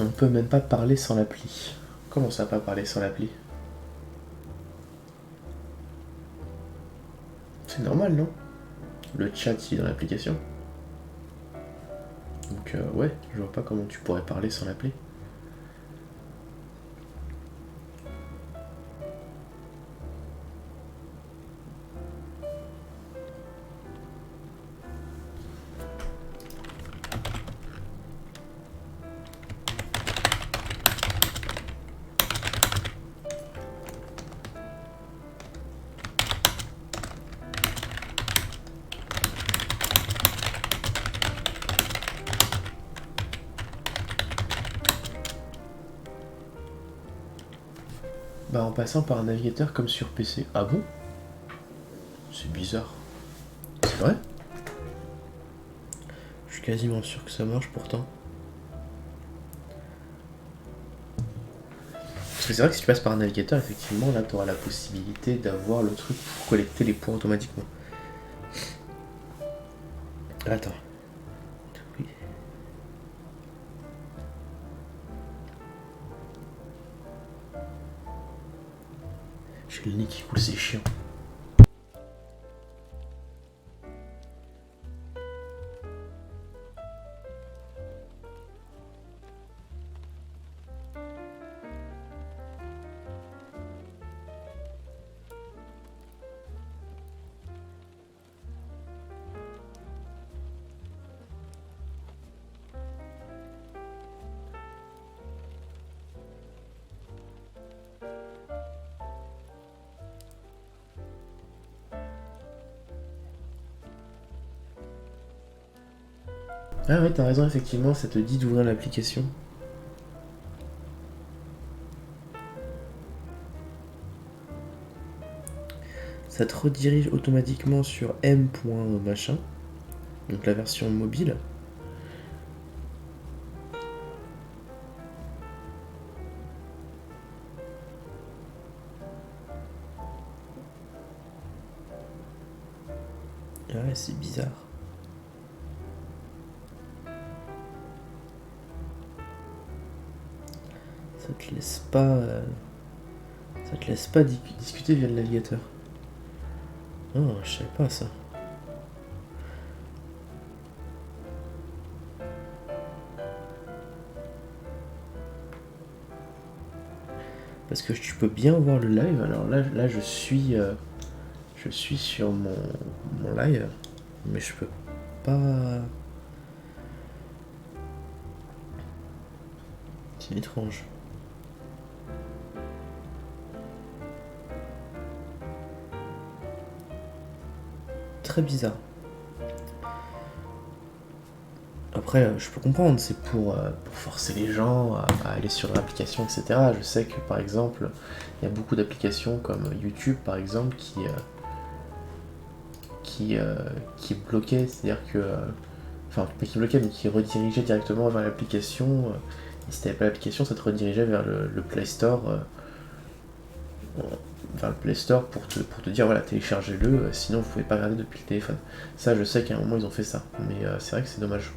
On peut même pas parler sans l'appli. Comment ça, pas parler sans l'appli? C'est normal, non? Le chat, il est dans l'application. Donc, ouais, je vois pas comment tu pourrais parler sans l'appli. Bah, en passant par un navigateur comme sur PC. Ah bon? C'est bizarre. C'est vrai? Je suis quasiment sûr que ça marche pourtant. Parce que c'est vrai que si tu passes par un navigateur, effectivement, là, tu auras la possibilité d'avoir le truc pour collecter les points automatiquement. Attends. Oui. J'ai le nez qui coule, c'est chiant. Ah ouais, t'as raison, effectivement, ça te dit d'ouvrir l'application. Ça te redirige automatiquement sur m.machin, donc la version mobile. Ah ouais, c'est bizarre. Ça te laisse pas... Ça te laisse pas discuter via le navigateur. Oh, je savais pas ça. Parce que tu peux bien voir le live. Alors là je suis sur mon live, mais je peux pas. C'est étrange. Très bizarre. Après, je peux comprendre, c'est pour forcer les gens à aller sur l'application, etc. Je sais que par exemple, il y a beaucoup d'applications comme YouTube par exemple qui bloquaient, c'est-à-dire que. Enfin, pas qui bloquaient, mais qui redirigeaient directement vers l'application. Et si t'avais pas l'application, ça te redirigeait vers le Play Store. Vers le Play Store pour te dire voilà, téléchargez-le, sinon vous pouvez pas regarder depuis le téléphone. Ça, je sais qu'à un moment ils ont fait ça, mais c'est vrai que c'est dommage.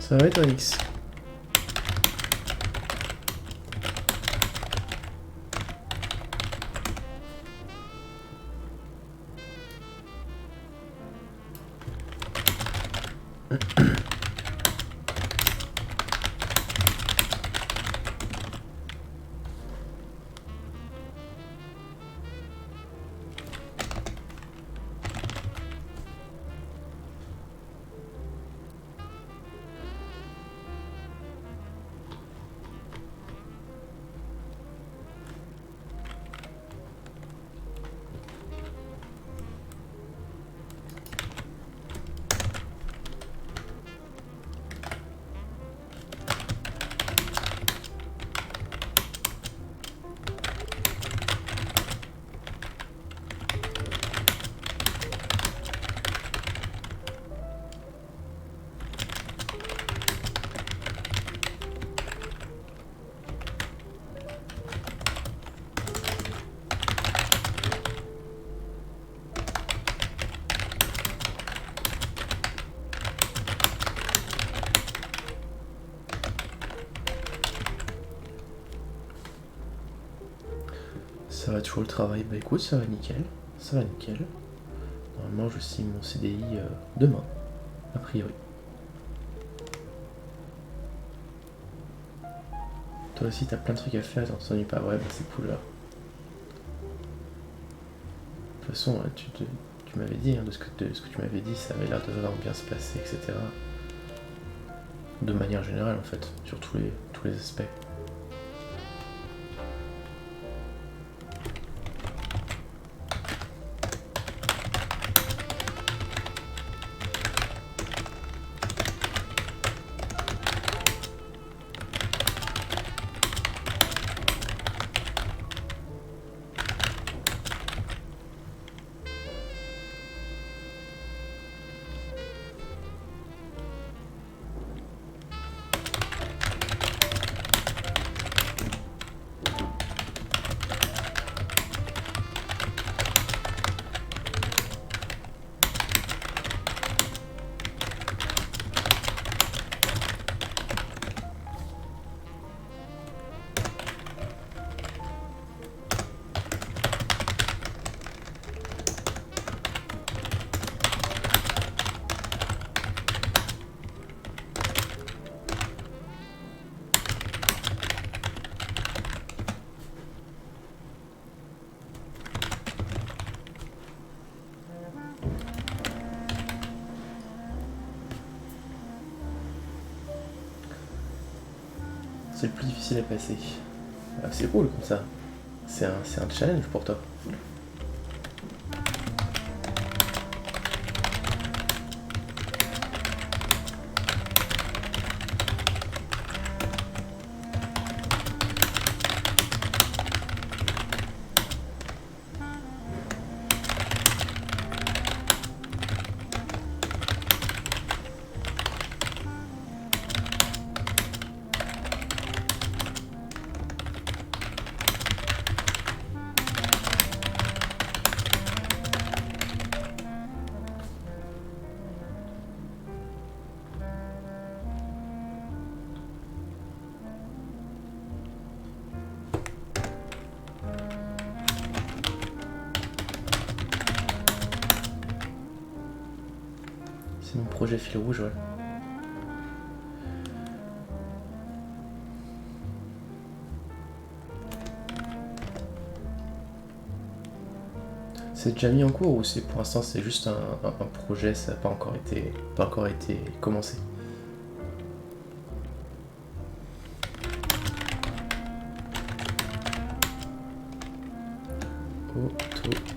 Ça va être un X. Ça va toujours le travail. Bah écoute, ça va nickel. Ça va nickel. Normalement, je signe mon CDI demain, a priori. Toi aussi, t'as plein de trucs à faire, t'en entendu pas? Ouais, bah c'est cool là. De toute façon, tu m'avais dit, hein, de ce que tu m'avais dit, ça avait l'air de vraiment bien se passer, etc. De manière générale, en fait, sur tous les aspects. C'est le plus difficile à passer. C'est cool comme ça. C'est un challenge pour toi. C'est mon projet fil rouge, ouais. C'est déjà mis en cours ou c'est pour l'instant c'est juste un projet, ça n'a pas encore été commencé? Autorité.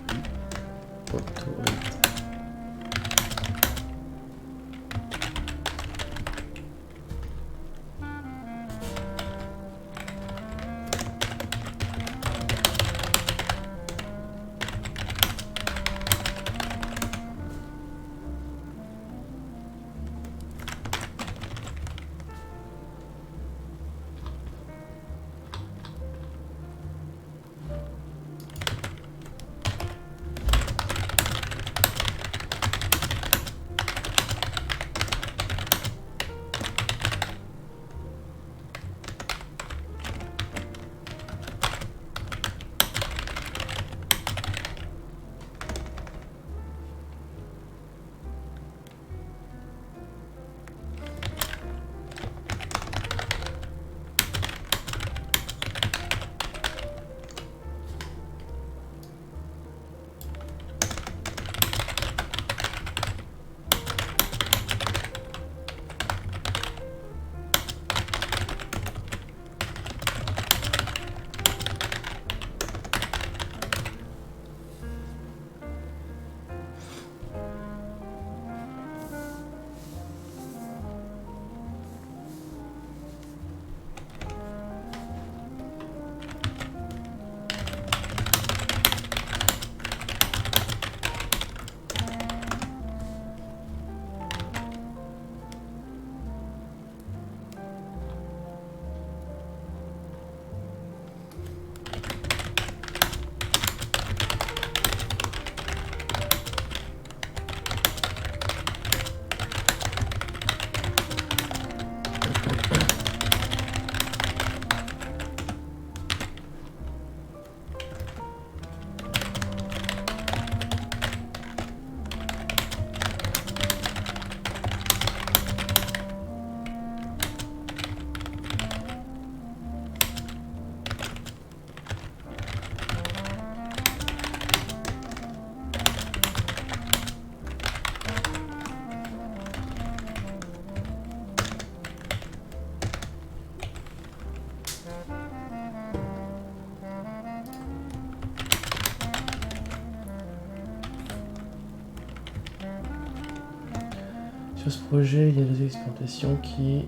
Sur ce projet, il y a des expérimentations qui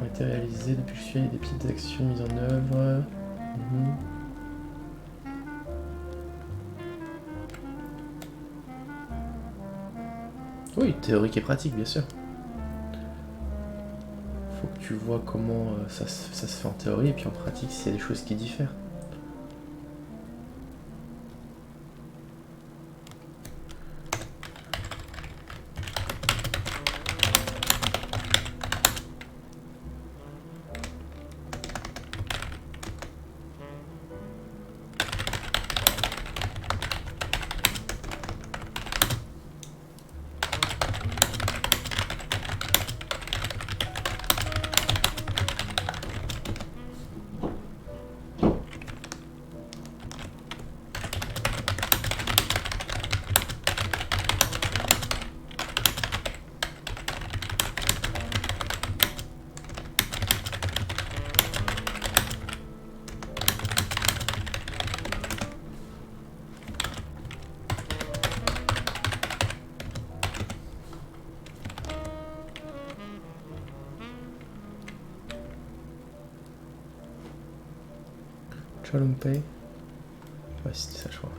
ont été réalisées depuis que je suis, il y a des petites actions mises en œuvre. Oui, théorique et pratique, bien sûr. Faut que tu vois comment ça se fait en théorie et puis en pratique s'il y a des choses qui diffèrent. Chalumpay. Ouais, c'était ça, je crois.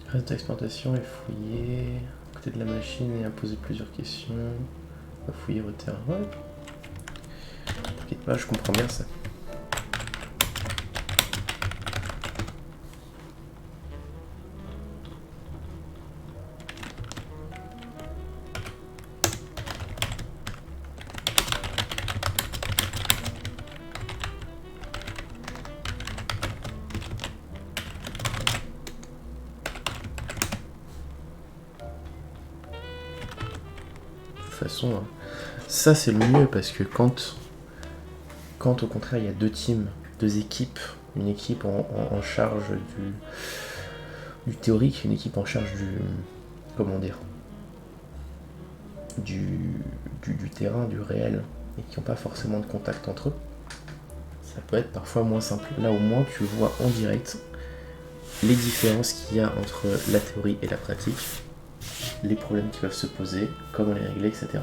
Résultat d'expérimentation est fouillé à côté de la machine et a posé plusieurs questions. On va fouiller au terrain. Ouais. T'inquiète pas, je comprends bien ça. De toute façon, ça c'est le mieux parce que quand au contraire il y a deux teams, deux équipes, une équipe en charge du théorique, une équipe en charge du, comment dire, du terrain, du réel, et qui n'ont pas forcément de contact entre eux, ça peut être parfois moins simple. Là au moins tu vois en direct les différences qu'il y a entre la théorie et la pratique, les problèmes qui peuvent se poser, comment les régler, etc.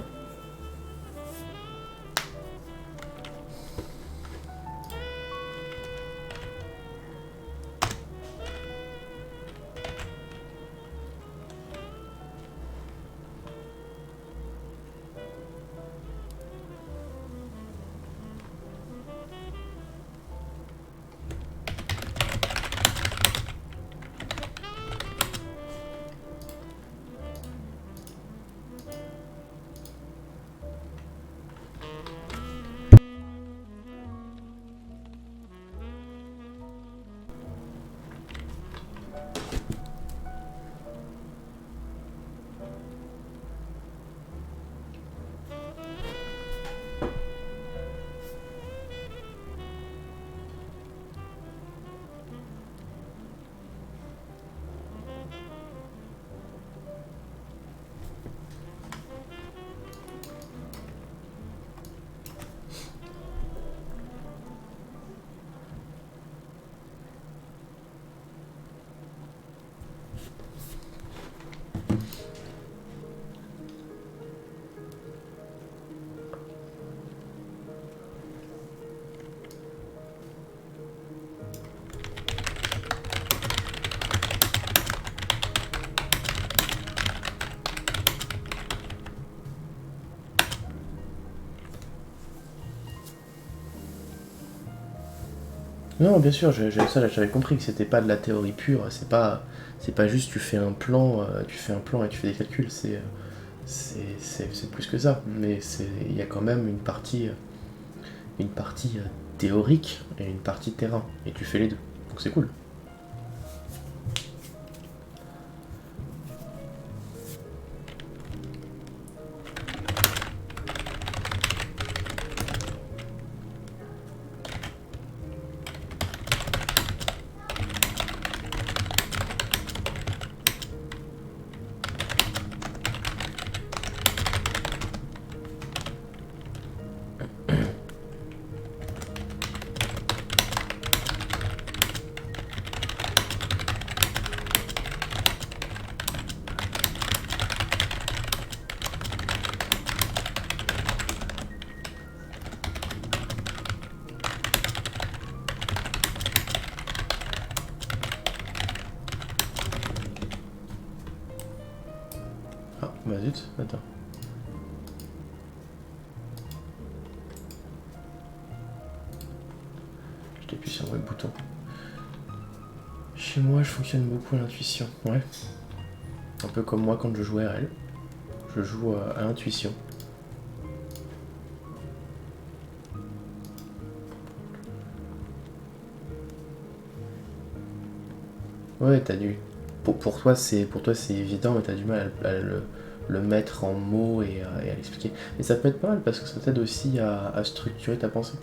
Non, bien sûr, ça j'avais compris que c'était pas de la théorie pure, c'est pas juste tu fais un plan et tu fais des calculs, c'est plus que ça. Mais il y a quand même une partie théorique et une partie terrain, et tu fais les deux, donc c'est cool. Ah, bah zut, attends. Je t'appuie sur le bouton. Chez moi, je fonctionne beaucoup à l'intuition, ouais. Un peu comme moi quand je joue RL. Je joue à l'intuition. Ouais, t'as dû. Pour toi, c'est évident, mais t'as du mal à le mettre en mots et à l'expliquer. Et ça peut être pas mal parce que ça t'aide aussi à structurer ta pensée.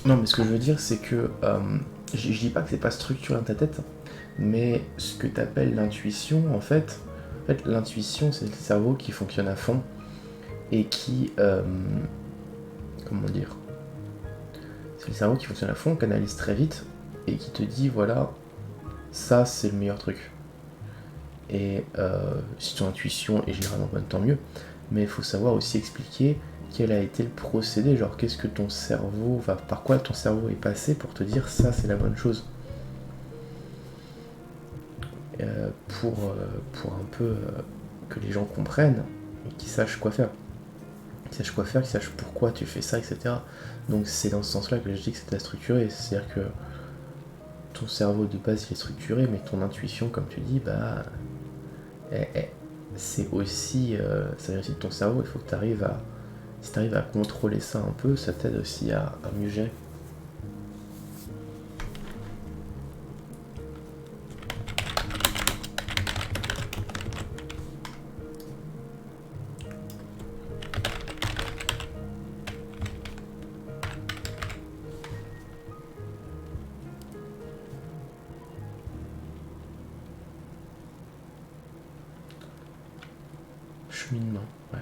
Non, mais ce que je veux dire, c'est que je dis pas que c'est pas structuré dans ta tête, mais ce que t'appelles l'intuition, l'intuition, c'est le cerveau qui fonctionne à fond et qui, comment dire, c'est le cerveau qui fonctionne à fond, canalise très vite et qui te dit voilà, ça c'est le meilleur truc. Et si ton intuition est généralement bonne, tant mieux, mais il faut savoir aussi expliquer quel a été le procédé, genre qu'est-ce que ton cerveau, enfin par quoi ton cerveau est passé pour te dire ça c'est la bonne chose. Pour un peu que les gens comprennent et qu'ils sachent quoi faire. Qu'ils sachent pourquoi tu fais ça, etc. Donc c'est dans ce sens-là que je dis que c'est à structurer, c'est-à-dire que ton cerveau de base il est structuré, mais ton intuition, comme tu dis, bah c'est aussi ça vient aussi de ton cerveau. Il faut que tu arrives à, si tu arrives à contrôler ça un peu, ça t'aide aussi à mieux gérer. Cheminement, ouais.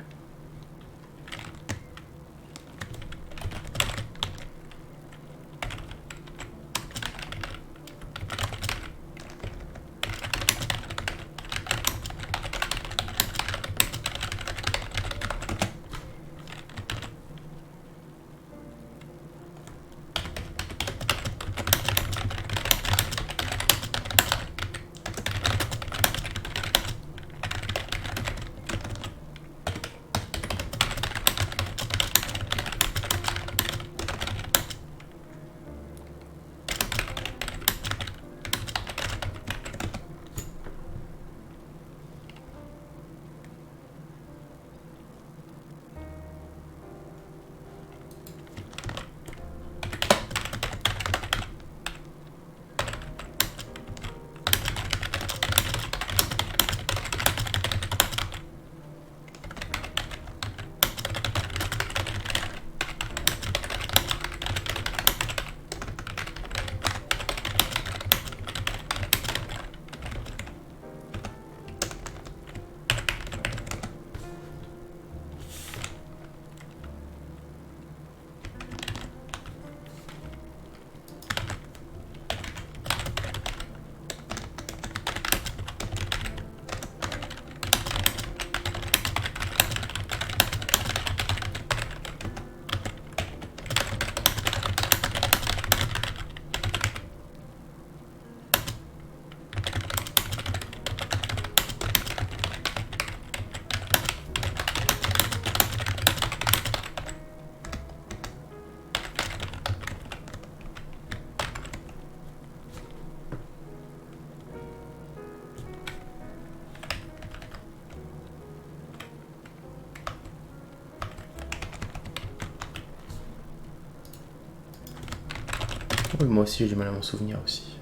Oui, moi aussi, j'ai du mal à m'en souvenir aussi.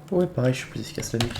Ouais, pareil, je suis plus efficace la nuit.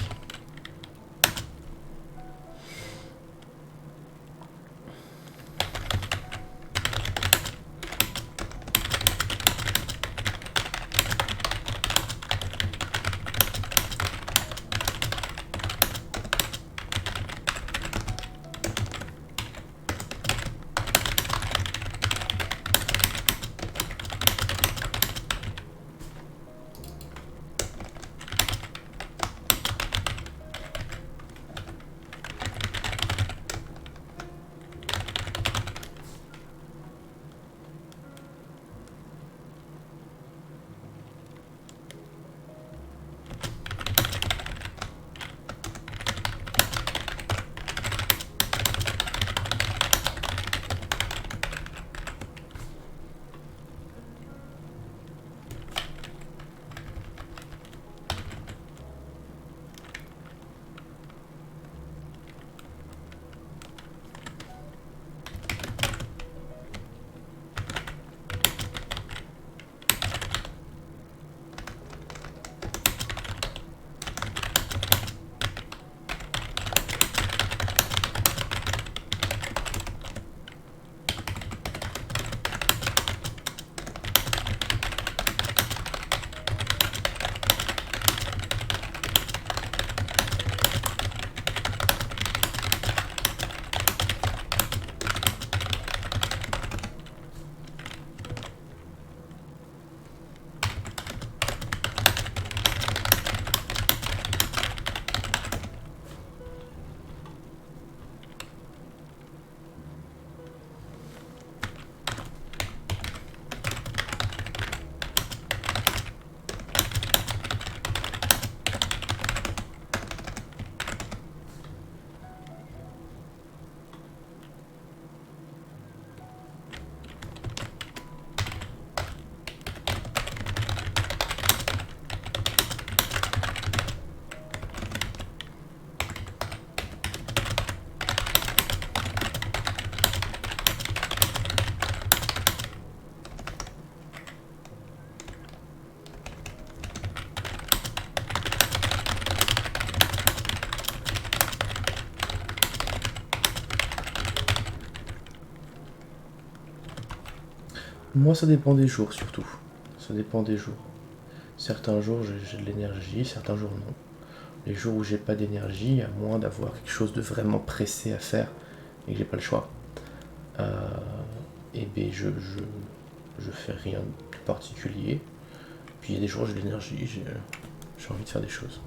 Moi, ça dépend des jours surtout. Ça dépend des jours. Certains jours, j'ai de l'énergie, certains jours, non. Les jours où j'ai pas d'énergie, à moins d'avoir quelque chose de vraiment pressé à faire et que j'ai pas le choix, et ben je fais rien de particulier. Puis il y a des jours où j'ai de l'énergie, j'ai envie de faire des choses.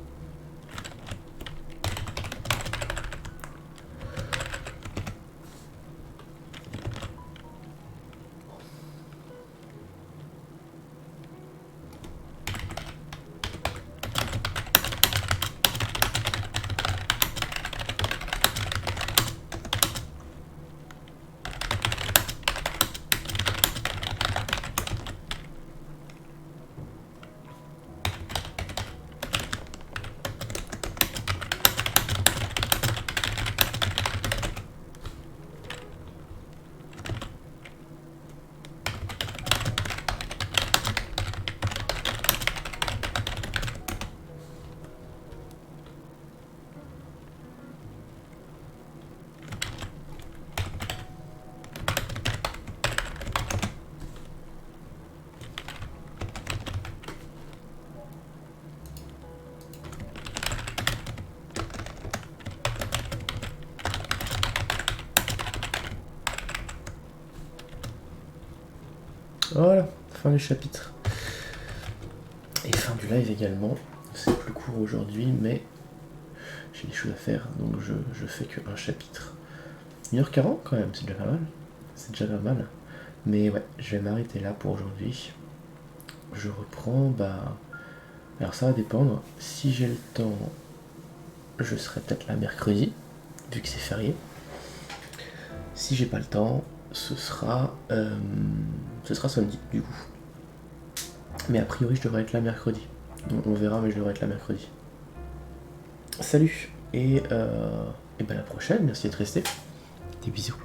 Voilà, fin du chapitre. Et fin du live également. C'est plus court aujourd'hui, mais j'ai des choses à faire, donc je fais qu'un chapitre. 1h40 quand même, c'est déjà pas mal. C'est déjà pas mal. Mais ouais, je vais m'arrêter là pour aujourd'hui. Je reprends, alors ça va dépendre. Si j'ai le temps, je serai peut-être là mercredi, vu que c'est férié. Si j'ai pas le temps, ce sera samedi, du coup. Mais a priori, je devrais être là mercredi. Donc on verra, mais je devrais être là mercredi. Salut, et à la prochaine, merci d'être resté. Des bisous.